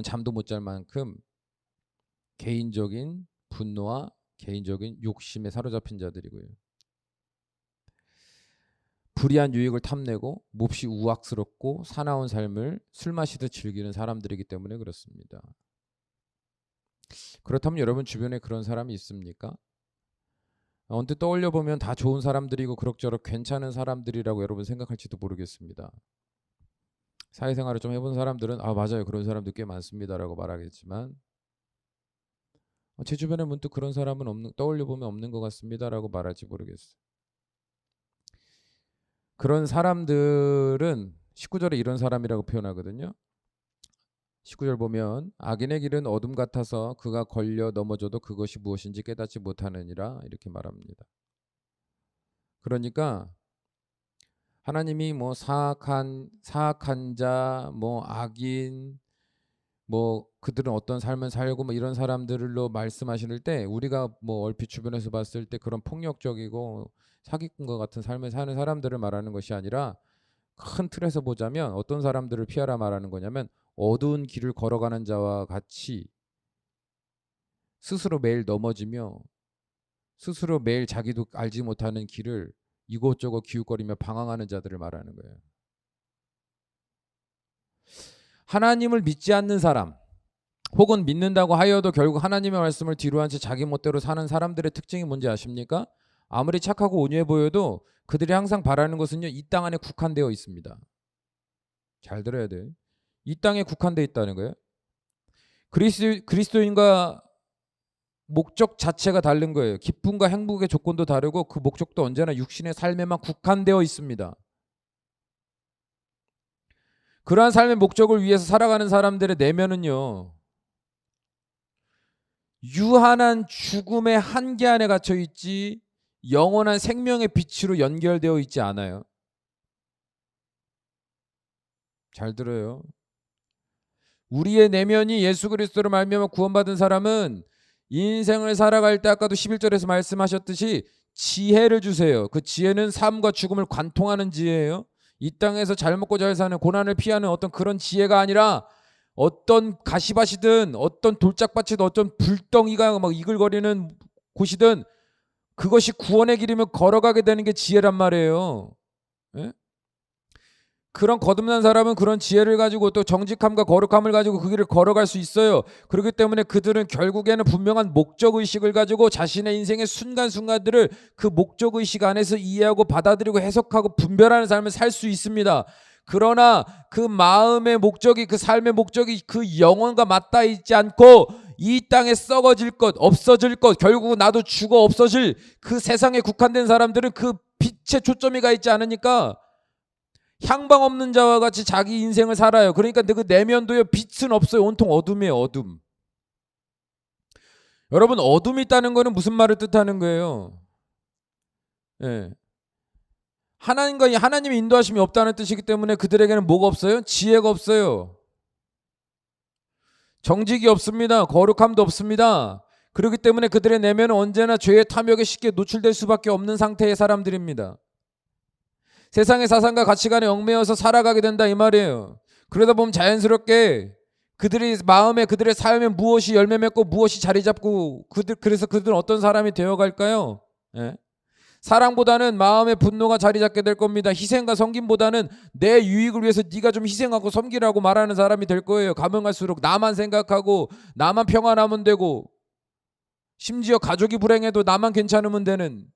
잠도 못 잘 만큼 개인적인 분노와 개인적인 욕심에 사로잡힌 자들이고요. 불의한 유익을 탐내고 몹시 우악스럽고 사나운 삶을 술 마시듯 즐기는 사람들이기 때문에 그렇습니다. 그렇다면 여러분 주변에 그런 사람이 있습니까? 언뜻 떠올려 보면 다 좋은 사람들이고 그럭저럭 괜찮은 사람들이라고 여러분 생각할지도 모르겠습니다. 사회생활을 좀 해본 사람들은 맞아요, 그런 사람들 꽤 많습니다라고 말하겠지만 제 주변에 문득 그런 사람은 떠올려 보면 없는 것 같습니다라고 말할지 모르겠어요. 그런 사람들은 19절에 이런 사람이라고 표현하거든요. 19절 보면 악인의 길은 어둠 같아서 그가 걸려 넘어져도 그것이 무엇인지 깨닫지 못하느니라 이렇게 말합니다. 그러니까 하나님이 뭐 사악한 자, 뭐 악인, 뭐 그들은 어떤 삶을 살고 뭐 이런 사람들로 말씀하실 때 우리가 뭐 얼핏 주변에서 봤을 때 그런 폭력적이고 사기꾼과 같은 삶을 사는 사람들을 말하는 것이 아니라 큰 틀에서 보자면 어떤 사람들을 피하라 말하는 거냐면 어두운 길을 걸어가는 자와 같이 스스로 매일 넘어지며 스스로 매일 자기도 알지 못하는 길을 이곳저곳 기웃거리며 방황하는 자들을 말하는 거예요. 하나님을 믿지 않는 사람 혹은 믿는다고 하여도 결국 하나님의 말씀을 뒤로한 채 자기 멋대로 사는 사람들의 특징이 뭔지 아십니까? 아무리 착하고 온유해 보여도 그들이 항상 바라는 것은요, 이 땅 안에 국한되어 있습니다. 잘 들어야 돼요. 이 땅에 국한되어 있다는 거예요. 그리스도인과 목적 자체가 다른 거예요. 기쁨과 행복의 조건도 다르고 그 목적도 언제나 육신의 삶에만 국한되어 있습니다. 그러한 삶의 목적을 위해서 살아가는 사람들의 내면은요, 유한한 죽음의 한계 안에 갇혀 있지 영원한 생명의 빛으로 연결되어 있지 않아요. 잘 들어요. 우리의 내면이 예수 그리스도로 말미암아 구원받은 사람은 인생을 살아갈 때 아까도 11절에서 말씀하셨듯이 지혜를 주세요. 그 지혜는 삶과 죽음을 관통하는 지혜예요. 이 땅에서 잘 먹고 잘 사는 고난을 피하는 어떤 그런 지혜가 아니라 어떤 가시밭이든 어떤 돌짝밭이든 어떤 불덩이가 막 이글거리는 곳이든 그것이 구원의 길이면 걸어가게 되는 게 지혜란 말이에요. 예? 그런 거듭난 사람은 그런 지혜를 가지고 또 정직함과 거룩함을 가지고 그 길을 걸어갈 수 있어요. 그렇기 때문에 그들은 결국에는 분명한 목적의식을 가지고 자신의 인생의 순간순간들을 그 목적의식 안에서 이해하고 받아들이고 해석하고 분별하는 삶을 살 수 있습니다. 그러나 그 마음의 목적이, 그 삶의 목적이 그 영혼과 맞닿아 있지 않고 이 땅에 썩어질 것, 없어질 것, 결국 나도 죽어 없어질 그 세상에 국한된 사람들은 그 빛에 초점이 가 있지 않으니까 향방 없는 자와 같이 자기 인생을 살아요. 그러니까 그 내면도요, 빛은 없어요. 온통 어둠이에요. 어둠. 여러분, 어둠이 있다는 거는 무슨 말을 뜻하는 거예요? 예. 하나님의 인도하심이 없다는 뜻이기 때문에 그들에게는 뭐가 없어요? 지혜가 없어요. 정직이 없습니다. 거룩함도 없습니다. 그렇기 때문에 그들의 내면은 언제나 죄의 탐욕에 쉽게 노출될 수밖에 없는 상태의 사람들입니다. 세상의 사상과 가치관에 얽매여서 살아가게 된다 이 말이에요. 그러다 보면 자연스럽게 그들의 마음에, 그들의 삶에 무엇이 열매 맺고 무엇이 자리 잡고 그래서 그들은 어떤 사람이 되어갈까요? 예? 사랑보다는 마음의 분노가 자리 잡게 될 겁니다. 희생과 섬김보다는 내 유익을 위해서 네가 좀 희생하고 섬기라고 말하는 사람이 될 거예요. 가면 갈수록 나만 생각하고 나만 평안하면 되고 심지어 가족이 불행해도 나만 괜찮으면 되는.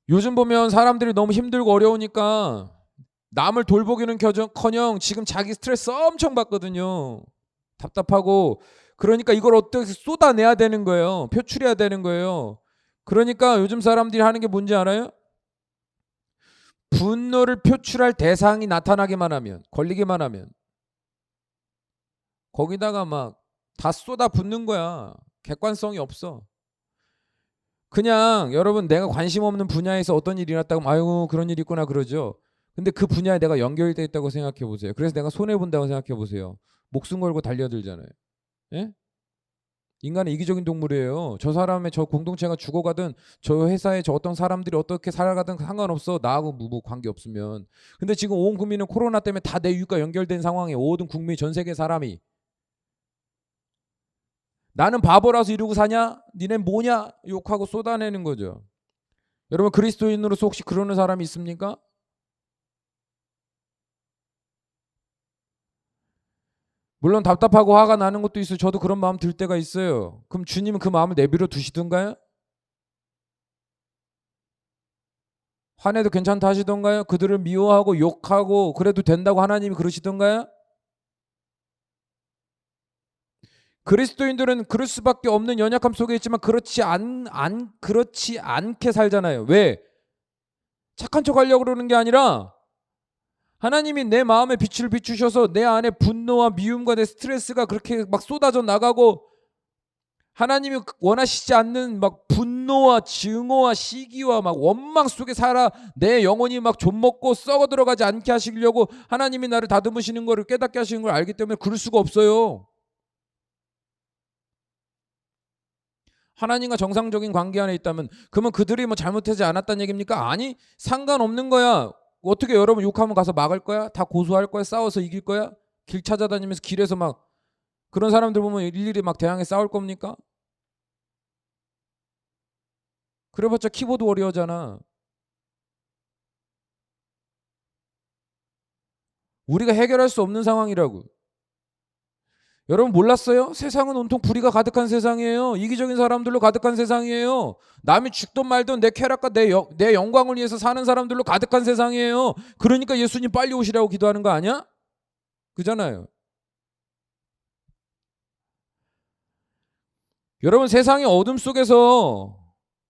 요즘 보면 사람들이 너무 힘들고 어려우니까 남을 돌보기는커녕 지금 자기 스트레스 엄청 받거든요. 답답하고 그러니까 이걸 어떻게 쏟아내야 되는 거예요. 표출해야 되는 거예요. 그러니까 요즘 사람들이 하는 게 뭔지 알아요? 분노를 표출할 대상이 나타나기만 하면, 걸리기만 하면 거기다가 막 다 쏟아 붓는 거야. 객관성이 없어. 그냥 여러분 내가 관심 없는 분야에서 어떤 일이 일어났다고 하면 아유 그런 일이 있구나 그러죠. 근데 그 분야에 내가 연결돼 있다고 생각해 보세요. 그래서 내가 손해 본다고 생각해 보세요. 목숨 걸고 달려들잖아요. 예? 인간은 이기적인 동물이에요. 저 사람의 저 공동체가 죽어가든 저 회사에 저 어떤 사람들이 어떻게 살아가든 상관없어. 나하고 뭐 관계 없으면. 근데 지금 온 국민은 코로나 때문에 다 내 이익과 연결된 상황에 모든 국민 전 세계 사람이 나는 바보라서 이러고 사냐? 니네 뭐냐? 욕하고 쏟아내는 거죠. 여러분 그리스도인으로서 혹시 그러는 사람이 있습니까? 물론 답답하고 화가 나는 것도 있어요. 저도 그런 마음 들 때가 있어요. 그럼 주님은 그 마음을 내버려 두시던가요? 화내도 괜찮다 하시던가요? 그들을 미워하고 욕하고 그래도 된다고 하나님이 그러시던가요? 그리스도인들은 그럴 수밖에 없는 연약함 속에 있지만 그렇지 않게 살잖아요. 왜? 착한 척 하려고 그러는 게 아니라 하나님이 내 마음에 빛을 비추셔서 내 안에 분노와 미움과 내 스트레스가 그렇게 막 쏟아져 나가고 하나님이 원하시지 않는 막 분노와 증오와 시기와 막 원망 속에 살아 내 영혼이 막 좀먹고 썩어 들어가지 않게 하시려고 하나님이 나를 다듬으시는 것을 깨닫게 하시는 걸 알기 때문에 그럴 수가 없어요. 하나님과 정상적인 관계 안에 있다면 그러면 그들이 뭐 잘못하지 않았다는 얘기입니까? 아니 상관없는 거야. 어떻게 여러분 욕하면 가서 막을 거야? 다 고소할 거야? 싸워서 이길 거야? 길 찾아다니면서 길에서 막 그런 사람들 보면 일일이 막 대항해 싸울 겁니까? 그래봤자 키보드 워리어잖아. 우리가 해결할 수 없는 상황이라고. 여러분 몰랐어요? 세상은 온통 불의가 가득한 세상이에요. 이기적인 사람들로 가득한 세상이에요. 남이 죽든 말든 내 쾌락과 내 영광을 위해서 사는 사람들로 가득한 세상이에요. 그러니까 예수님 빨리 오시라고 기도하는 거 아니야? 그잖아요. 여러분 세상의 어둠 속에서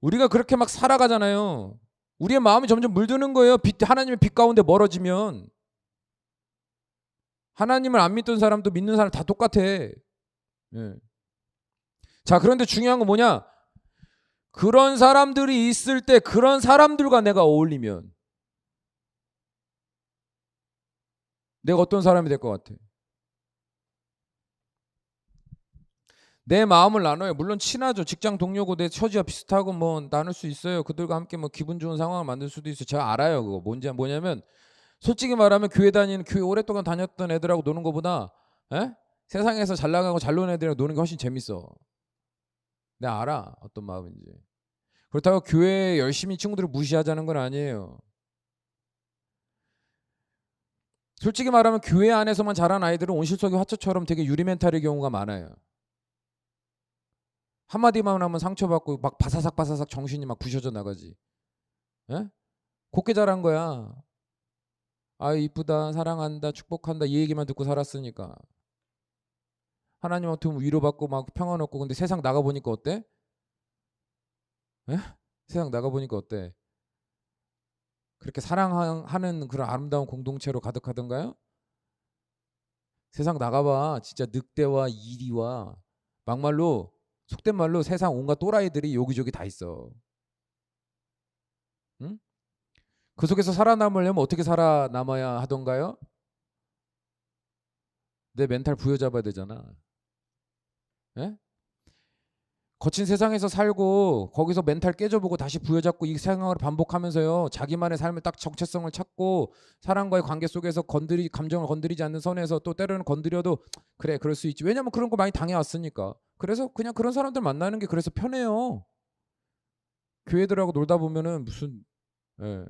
우리가 그렇게 막 살아가잖아요. 우리의 마음이 점점 물드는 거예요. 하나님의 빛 가운데 멀어지면. 하나님을 안 믿던 사람도 믿는 사람 다 똑같아. 예. 자, 그런데 중요한 건 뭐냐? 그런 사람들이 있을 때 그런 사람들과 내가 어울리면 내가 어떤 사람이 될 것 같아? 내 마음을 나눠요. 물론 친하죠. 직장 동료고 내 처지와 비슷하고 뭐 나눌 수 있어요. 그들과 함께 뭐 기분 좋은 상황을 만들 수도 있어요. 제가 알아요. 그거 뭐냐면 솔직히 말하면 교회 다니는 교회 오랫동안 다녔던 애들하고 노는 것보다 에? 세상에서 잘 나가고 잘 노는 애들이랑 노는 게 훨씬 재밌어. 내가 알아. 어떤 마음인지. 그렇다고 교회 열심히 친구들을 무시하자는 건 아니에요. 솔직히 말하면 교회 안에서만 자란 아이들은 온실속의 화초처럼 되게 유리멘탈의 경우가 많아요. 한마디만 하면 상처받고 막 바사삭 정신이 막 부셔져 나가지. 에? 곱게 자란 거야. 아 이쁘다 사랑한다 축복한다 이 얘기만 듣고 살았으니까. 하나님한테 위로받고 막 평안 얻고 근데 세상 나가보니까 어때? 에? 세상 나가보니까 어때? 그렇게 사랑하는 그런 아름다운 공동체로 가득하던가요? 세상 나가봐 진짜 늑대와 이리와 막말로 속된 말로 세상 온갖 또라이들이 여기저기 다 있어. 응? 그 속에서 살아남으려면 어떻게 살아남아야 하던가요? 내 멘탈 부여잡아야 되잖아. 예? 거친 세상에서 살고 거기서 멘탈 깨져보고 다시 부여잡고 이 생활을 반복하면서요. 자기만의 삶을 딱 정체성을 찾고 사람과의 관계 속에서 감정을 건드리지 않는 선에서 또 때로는 건드려도 그래 그럴 수 있지. 왜냐면 그런 거 많이 당해왔으니까. 그래서 그냥 그런 사람들 만나는 게 그래서 편해요. 교회들하고 놀다 보면은 무슨 예.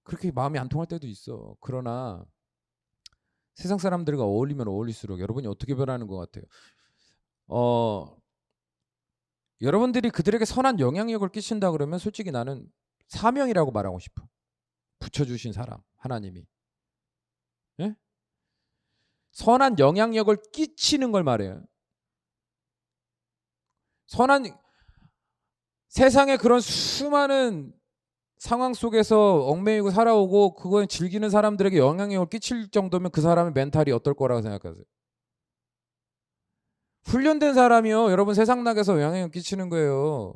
그렇게 마음이 안 통할 때도 있어. 그러나 세상 사람들과 어울리면 어울릴수록 여러분이 어떻게 변하는 것 같아요? 어, 여러분들이 그들에게 선한 영향력을 끼친다 그러면 솔직히 나는 사명이라고 말하고 싶어. 붙여주신 사람 하나님이. 예? 선한 영향력을 끼치는 걸 말해요. 선한 세상에 그런 수많은 상황 속에서 얽매이고 살아오고 그걸 즐기는 사람들에게 영향력을 끼칠 정도면 그 사람의 멘탈이 어떨 거라고 생각하세요? 훈련된 사람이요. 여러분 세상 나가서 영향력 끼치는 거예요.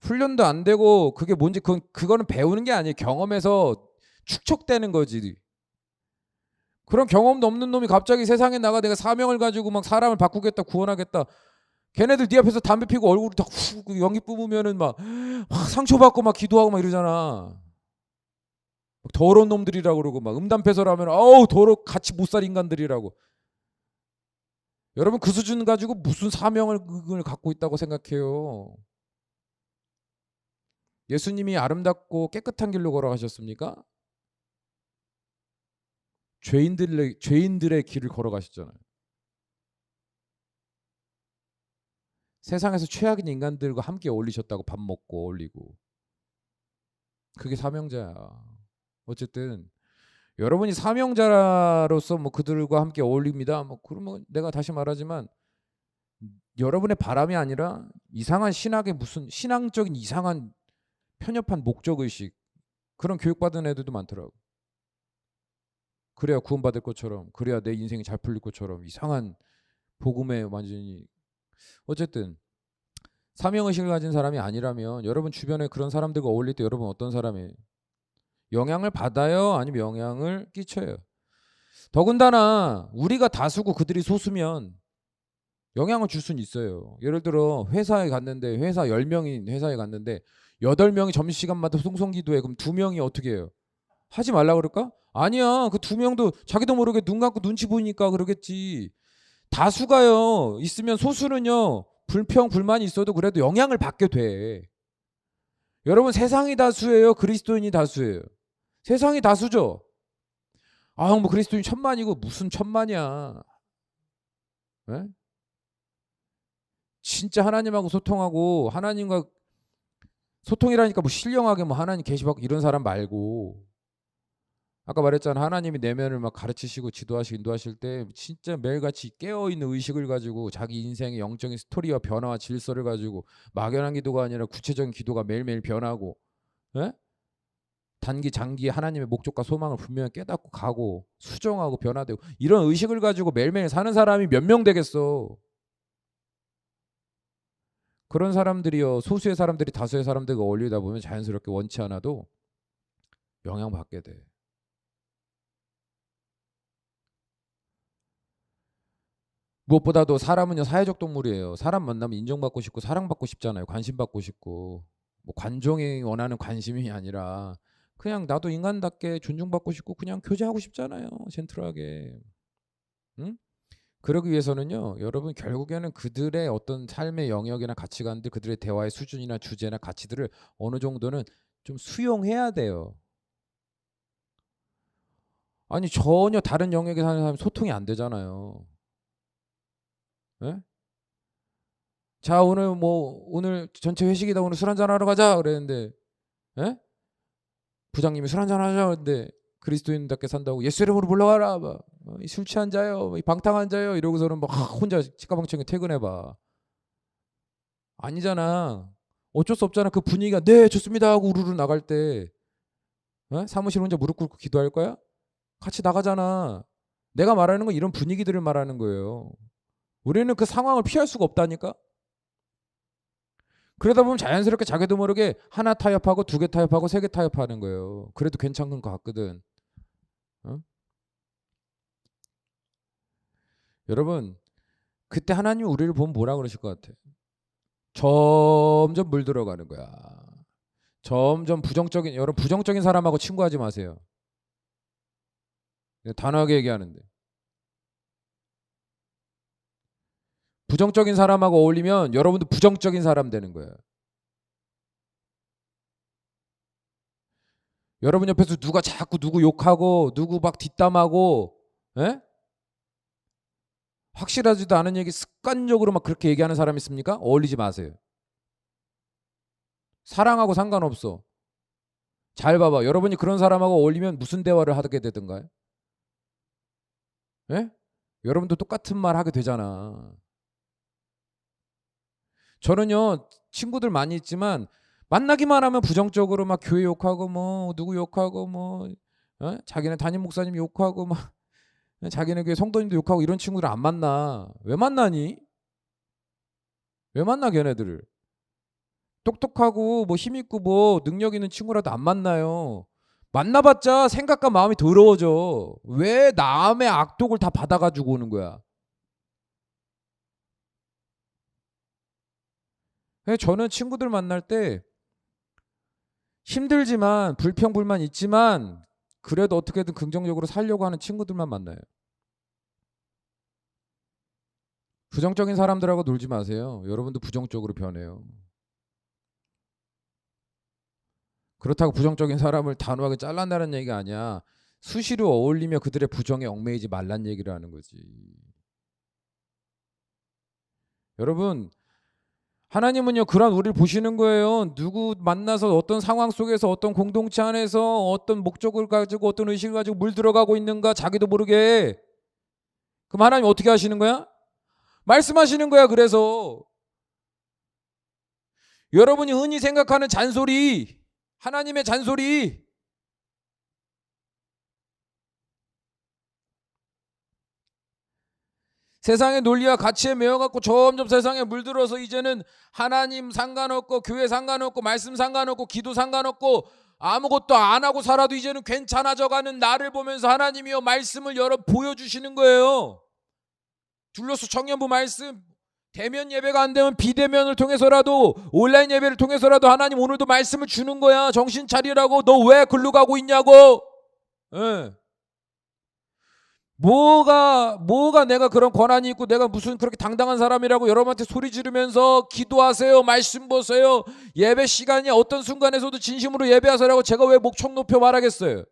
훈련도 안 되고 그게 뭔지 그거는 배우는 게 아니에요. 경험에서 축적되는 거지. 그런 경험도 없는 놈이 갑자기 세상에 나가 내가 사명을 가지고 막 사람을 바꾸겠다 구원하겠다. 걔네들 네 앞에서 담배 피고 얼굴이 다 후 연기 뿜으면은 막 상처받고 막 기도하고 막 이러잖아. 더러운 놈들이라고 그러고 막 음담패설하면 어우 더러 같이 못 살 인간들이라고. 여러분 그 수준 가지고 무슨 사명을 갖고 있다고 생각해요? 예수님이 아름답고 깨끗한 길로 걸어가셨습니까? 죄인들의 길을 걸어가셨잖아요. 세상에서 최악인 인간들과 함께 어울리셨다고 밥 먹고 어울리고. 그게 사명자야. 어쨌든 여러분이 사명자로서 뭐 그들과 함께 어울립니다. 뭐 그러면 내가 다시 말하지만 여러분의 바람이 아니라 이상한 신학의 무슨 신앙적인 이상한 편협한 목적의식 그런 교육받은 애들도 많더라고. 그래야 구원받을 것처럼 그래야 내 인생이 잘 풀릴 것처럼 이상한 복음에 완전히 어쨌든 사명의식을 가진 사람이 아니라면 여러분 주변에 그런 사람들과 어울릴 때 여러분 어떤 사람이에요? 영향을 받아요? 아니면 영향을 끼쳐요? 더군다나 우리가 다수고 그들이 소수면 영향을 줄 수는 있어요. 예를 들어 회사에 갔는데 회사 10명인 회사에 갔는데 8명이 점심시간마다 송송기도해. 그럼 2명이 어떻게 해요? 하지 말라 그럴까? 아니야. 그 2명도 자기도 모르게 눈 감고 눈치 보이니까 그러겠지. 다수가요. 있으면 소수는요. 불평 불만이 있어도 그래도 영향을 받게 돼. 여러분 세상이 다수예요? 그리스도인이 다수예요? 세상이 다수죠. 아, 뭐 그리스도인 천만이고 무슨 천만이야. 에? 진짜 하나님하고 소통하고 하나님과 소통이라니까 뭐 신령하게 뭐 하나님 계시받고 이런 사람 말고 아까 말했잖아. 하나님이 내면을 막 가르치시고 지도하시고 인도하실 때 진짜 매일같이 깨어있는 의식을 가지고 자기 인생의 영적인 스토리와 변화와 질서를 가지고 막연한 기도가 아니라 구체적인 기도가 매일매일 변하고 에? 단기 장기 하나님의 목적과 소망을 분명히 깨닫고 가고 수정하고 변화되고 이런 의식을 가지고 매일매일 사는 사람이 몇 명 되겠어. 그런 사람들이요. 소수의 사람들이 다수의 사람들과 어울리다 보면 자연스럽게 원치 않아도 영향받게 돼. 무엇보다도 사람은요 사회적 동물이에요. 사람 만나면 인정받고 싶고 사랑받고 싶잖아요. 관심받고 싶고 뭐 관종이 원하는 관심이 아니라 그냥 나도 인간답게 존중받고 싶고 그냥 교제하고 싶잖아요. 젠틀하게. 응? 그러기 위해서는요. 여러분 결국에는 그들의 어떤 삶의 영역이나 가치관들 그들의 대화의 수준이나 주제나 가치들을 어느 정도는 좀 수용해야 돼요. 아니 전혀 다른 영역에 사는 사람 소통이 안 되잖아요. 예? 자 오늘 전체 회식이다 오늘 술 한잔 하러 가자 그랬는데 예? 부장님이 술 한잔 하자 그랬는데 그리스도인답게 산다고 예수 이름으로 불러가라 술 취한 자요 방탕한 자요 이러고서는 막 혼자 직가방청에 퇴근해봐. 아니잖아. 어쩔 수 없잖아. 그 분위기가 네 좋습니다 하고 우르르 나갈 때 사무실 혼자 무릎 꿇고 기도할 거야? 같이 나가잖아. 내가 말하는 건 이런 분위기들을 말하는 거예요. 우리는 그 상황을 피할 수가 없다니까. 그러다 보면 자연스럽게 자기도 모르게 하나 타협하고 2개 타협하고 3개 타협하는 거예요. 그래도 괜찮은 것 같거든. 어? 여러분 그때 하나님 우리를 보면 뭐라 그러실 것 같아? 점점 물들어가는 거야. 점점 여러분 부정적인 사람하고 친구하지 마세요. 단호하게 얘기하는데 부정적인 사람하고 어울리면 여러분도 부정적인 사람 되는 거예요. 여러분 옆에서 누가 자꾸 누구 욕하고 누구 막 뒷담하고 에? 확실하지도 않은 얘기 습관적으로 막 그렇게 얘기하는 사람 있습니까? 어울리지 마세요. 사랑하고 상관없어. 잘 봐봐. 여러분이 그런 사람하고 어울리면 무슨 대화를 하게 되든가요? 에? 여러분도 똑같은 말 하게 되잖아. 저는요 친구들 많이 있지만 만나기만 하면 부정적으로 막 교회 욕하고 뭐 누구 욕하고 뭐 자기네 담임 목사님 욕하고 막 자기네 교회 성도님도 욕하고 이런 친구들 안 만나. 왜 만나니? 왜 만나 걔네들을? 똑똑하고 뭐 힘있고 뭐 능력 있는 친구라도 안 만나요. 만나봤자 생각과 마음이 더러워져. 왜 남의 악독을 다 받아가지고 오는 거야? 저는 친구들 만날 때 힘들지만 불평불만 있지만 그래도 어떻게든 긍정적으로 살려고 하는 친구들만 만나요. 부정적인 사람들하고 놀지 마세요. 여러분도 부정적으로 변해요. 그렇다고 부정적인 사람을 단호하게 잘라내라는 얘기가 아니야. 수시로 어울리며 그들의 부정에 얽매이지 말란 얘기를 하는 거지. 여러분, 하나님은요, 그런 우리를 보시는 거예요. 누구 만나서 어떤 상황 속에서 어떤 공동체 안에서 어떤 목적을 가지고 어떤 의식을 가지고 물들어가고 있는가 자기도 모르게. 그럼 하나님 어떻게 하시는 거야? 말씀하시는 거야. 그래서 여러분이 흔히 생각하는 잔소리, 하나님의 잔소리, 세상의 논리와 가치에 매여갖고 점점 세상에 물들어서 이제는 하나님 상관없고 교회 상관없고 말씀 상관없고 기도 상관없고 아무것도 안 하고 살아도 이제는 괜찮아져가는 나를 보면서 하나님이여 말씀을 여러 보여주시는 거예요. 둘러서 청년부 말씀, 대면 예배가 안 되면 비대면을 통해서라도 온라인 예배를 통해서라도 하나님 오늘도 말씀을 주는 거야. 정신 차리라고. 너 왜 글로 가고 있냐고. 예. 뭐가 내가 그런 권한이 있고 내가 무슨 그렇게 당당한 사람이라고 여러분한테 소리 지르면서 기도하세요, 말씀 보세요, 예배 시간이 어떤 순간에서도 진심으로 예배하세요라고 제가 왜 목청 높여 말하겠어요?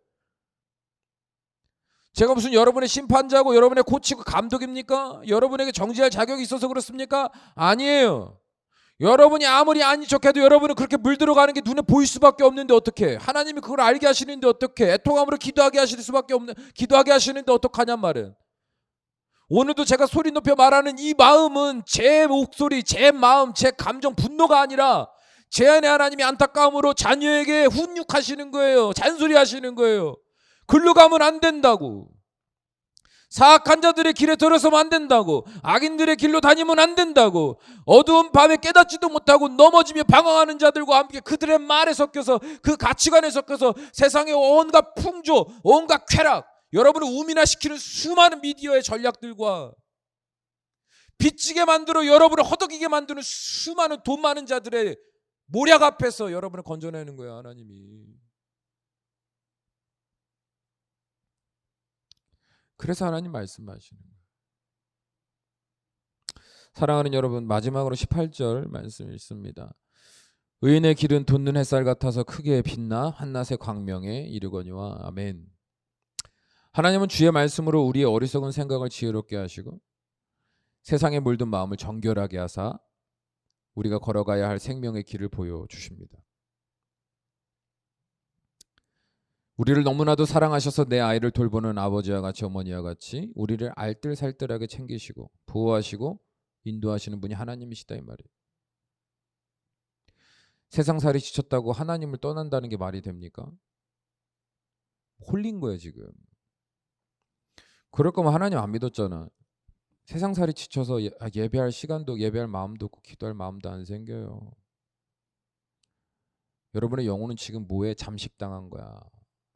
제가 무슨 여러분의 심판자고 여러분의 코치고 감독입니까? 여러분에게 정지할 자격이 있어서 그렇습니까? 아니에요. 여러분이 아무리 아닌 척해도 여러분은 그렇게 물들어가는 게 눈에 보일 수밖에 없는데 어떡해? 하나님이 그걸 알게 하시는데 어떡해? 애통함으로 기도하게 하실 수밖에 없는, 기도하게 하시는데 어떡하냔 말은. 오늘도 제가 소리 높여 말하는 이 마음은 제 목소리, 제 마음, 제 감정, 분노가 아니라 제 안에 하나님이 안타까움으로 자녀에게 훈육하시는 거예요. 잔소리 하시는 거예요. 글로 가면 안 된다고. 사악한 자들의 길에 들어서면 안 된다고. 악인들의 길로 다니면 안 된다고. 어두운 밤에 깨닫지도 못하고 넘어지며 방황하는 자들과 함께 그들의 말에 섞여서 그 가치관에 섞여서 세상의 온갖 풍조, 온갖 쾌락, 여러분을 우민화시키는 수많은 미디어의 전략들과 빚지게 만들어 여러분을 허덕이게 만드는 수많은 돈 많은 자들의 모략 앞에서 여러분을 건져내는 거예요, 하나님이. 그래서 하나님 말씀하시는 거예요. 사랑하는 여러분, 마지막으로 18절 말씀 읽습니다. 의인의 길은 돋는 햇살 같아서 크게 빛나 한낮의 광명에 이르거니와. 아멘. 하나님은 주의 말씀으로 우리의 어리석은 생각을 지혜롭게 하시고 세상에 물든 마음을 정결하게 하사 우리가 걸어가야 할 생명의 길을 보여주십니다. 우리를 너무나도 사랑하셔서 내 아이를 돌보는 아버지와 같이 어머니와 같이 우리를 알뜰살뜰하게 챙기시고 보호하시고 인도하시는 분이 하나님이시다 이 말이에요. 세상살이 지쳤다고 하나님을 떠난다는 게 말이 됩니까? 홀린 거예요 지금. 그럴 거면 하나님 안 믿었잖아. 세상살이 지쳐서 예배할 시간도 예배할 마음도 없고 기도할 마음도 안 생겨요. 여러분의 영혼은 지금 뭐에 잠식당한 거야.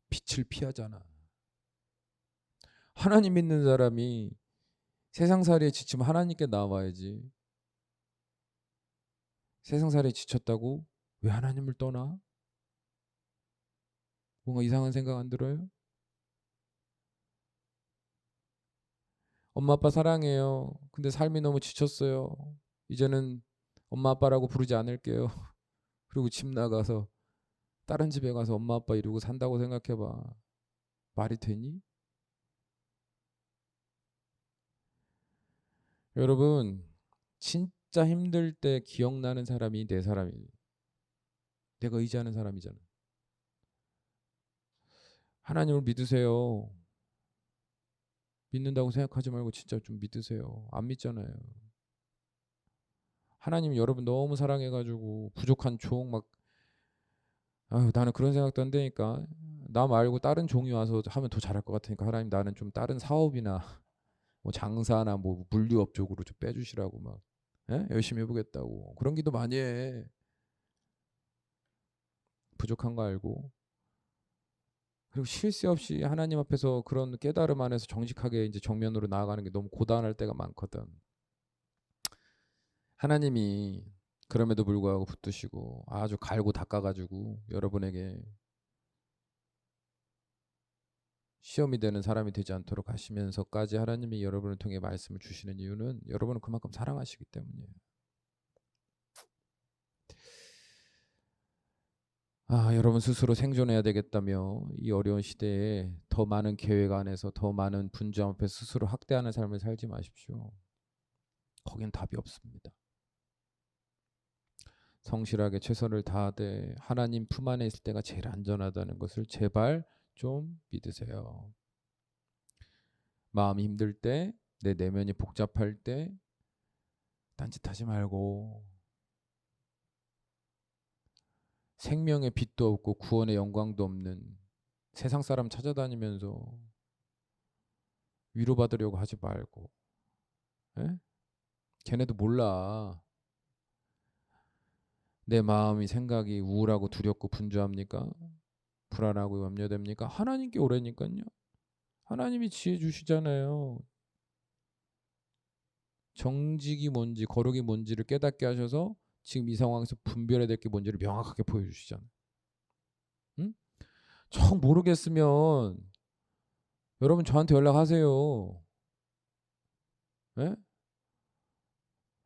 빛을 피하잖아. 하나님 믿는 사람이 세상살이에 지치면 하나님께 나와야지. 세상살이에 지쳤다고 왜 하나님을 떠나? 뭔가 이상한 생각 안 들어요? 엄마 아빠 사랑해요. 근데 삶이 너무 지쳤어요. 이제는 엄마 아빠라고 부르지 않을게요. 그리고 집 나가서 다른 집에 가서 엄마 아빠 이러고 산다고 생각해봐. 말이 되니? 여러분, 진짜 힘들 때 기억나는 사람이 내 사람이에요. 내가 의지하는 사람이잖아. 하나님을 믿으세요. 믿는다고 생각하지 말고 진짜 좀 믿으세요. 안 믿잖아요. 하나님 여러분 너무 사랑해가지고 부족한 종 막 아유 나는 그런 생각도 안 되니까 나 말고 다른 종이 와서 하면 더 잘할 것 같으니까 하나님 나는 좀 다른 사업이나 뭐 장사나 뭐 물류업 쪽으로 좀 빼주시라고 막 열심히 해보겠다고 그런 기도 많이 해. 부족한 거 알고, 그리고 쉴 새 없이 하나님 앞에서 그런 깨달음 안에서 정직하게 이제 정면으로 나아가는 게 너무 고단할 때가 많거든. 하나님이 그럼에도 불구하고 붙드시고 아주 갈고 닦아가지고 여러분에게 시험이 되는 사람이 되지 않도록 하시면서까지 하나님이 여러분을 통해 말씀을 주시는 이유는 여러분을 그만큼 사랑하시기 때문이에요. 여러분 스스로 생존해야 되겠다며 이 어려운 시대에 더 많은 계획 안에서 더 많은 분주 앞에 스스로 학대하는 삶을 살지 마십시오. 거긴 답이 없습니다. 성실하게 최선을 다하되 하나님 품 안에 있을 때가 제일 안전하다는 것을 제발 좀 믿으세요. 마음이 힘들 때, 내 내면이 복잡할 때 딴짓하지 말고, 생명의 빛도 없고 구원의 영광도 없는 세상 사람 찾아다니면서 위로받으려고 하지 말고, 에? 걔네도 몰라. 내 마음이 생각이 우울하고 두렵고 분주합니까? 불안하고 염려됩니까? 하나님께 오래니까요. 하나님이 지혜 주시잖아요. 정직이 뭔지 거룩이 뭔지를 깨닫게 하셔서 지금 이 상황에서 분별해야 될 게 뭔지를 명확하게 보여주시잖아요. 응? 정 모르겠으면 여러분 저한테 연락하세요. 예?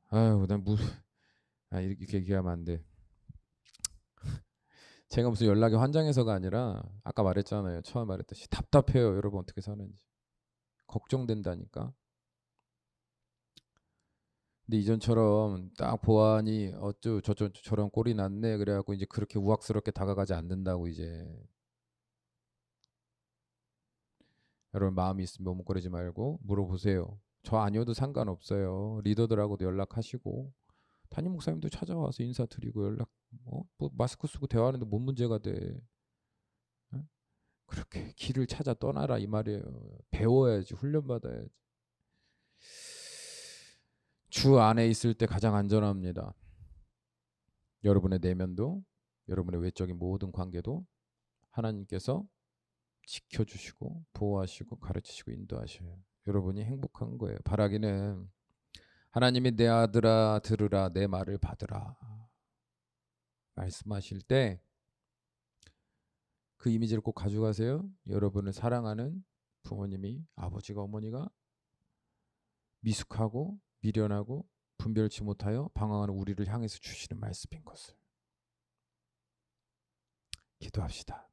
아유, 난 이렇게 얘기하면 안 돼. 제가 무슨 연락이 환장해서가 아니라 아까 말했잖아요. 처음 말했듯이 답답해요. 여러분 어떻게 사는지. 걱정된다니까. 근데 이전처럼 딱 보아하니 저런 꼴이 났네 그래갖고 이제 그렇게 우악스럽게 다가가지 않는다고 이제. 여러분 마음이 있으면 머뭇거리지 말고 물어보세요. 저 아니어도 상관없어요. 리더들하고도 연락하시고 담임 목사님도 찾아와서 인사드리고 뭐 마스크 쓰고 대화하는데 뭔 문제가 돼. 응? 그렇게 길을 찾아 떠나라 이 말이에요. 배워야지, 훈련받아야지. 주 안에 있을 때 가장 안전합니다. 여러분의 내면도 여러분의 외적인 모든 관계도 하나님께서 지켜주시고 보호하시고 가르치시고 인도하셔요. 여러분이 행복한 거예요. 바라기는 하나님이 내 아들아 들으라 내 말을 받으라 말씀하실 때 그 이미지를 꼭 가져가세요. 여러분을 사랑하는 부모님이, 아버지가, 어머니가 미숙하고 미련하고 분별치 못하여 방황하는 우리를 향해서 주시는 말씀인 것을. 기도합시다.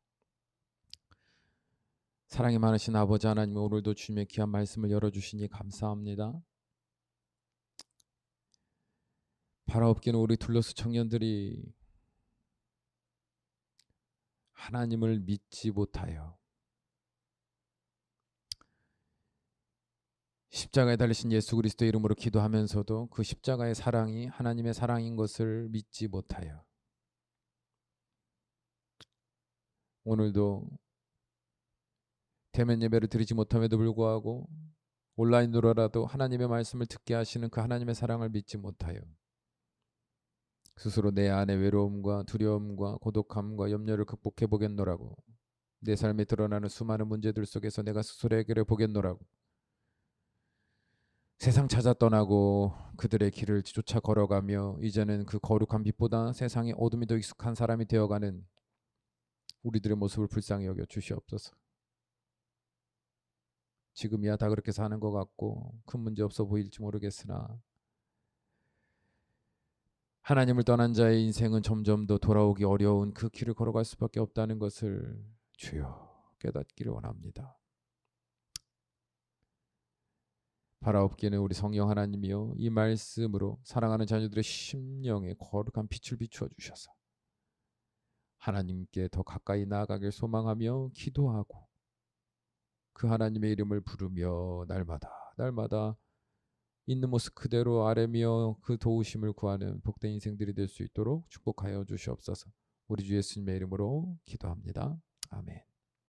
사랑이 많으신 아버지 하나님, 오늘도 주님의 귀한 말씀을 열어주시니 감사합니다. 바라옵기는 우리 둘러스 청년들이 하나님을 믿지 못하여 십자가에 달리신 예수 그리스도의 이름으로 기도하면서도 그 십자가의 사랑이 하나님의 사랑인 것을 믿지 못하여 오늘도 대면 예배를 드리지 못함에도 불구하고 온라인으로라도 하나님의 말씀을 듣게 하시는 그 하나님의 사랑을 믿지 못하여 스스로 내 안의 외로움과 두려움과 고독함과 염려를 극복해 보겠노라고, 내 삶에 드러나는 수많은 문제들 속에서 내가 스스로 해결해 보겠노라고 세상 찾아 떠나고 그들의 길을 쫓아 걸어가며 이제는 그 거룩한 빛보다 세상의 어둠이 더 익숙한 사람이 되어가는 우리들의 모습을 불쌍히 여겨 주시옵소서. 지금이야 다 그렇게 사는 것 같고 큰 문제 없어 보일지 모르겠으나 하나님을 떠난 자의 인생은 점점 더 돌아오기 어려운 그 길을 걸어갈 수밖에 없다는 것을 주여 깨닫기를 원합니다. 바라옵기는 우리 성령 하나님이여 이 말씀으로 사랑하는 자녀들의 심령에 거룩한 빛을 비추어 주셔서 하나님께 더 가까이 나아가길 소망하며 기도하고 그 하나님의 이름을 부르며 날마다 있는 모습 그대로 아뢰며 그 도우심을 구하는 복된 인생들이 될 수 있도록 축복하여 주시옵소서. 우리 주 예수님의 이름으로 기도합니다. 아멘.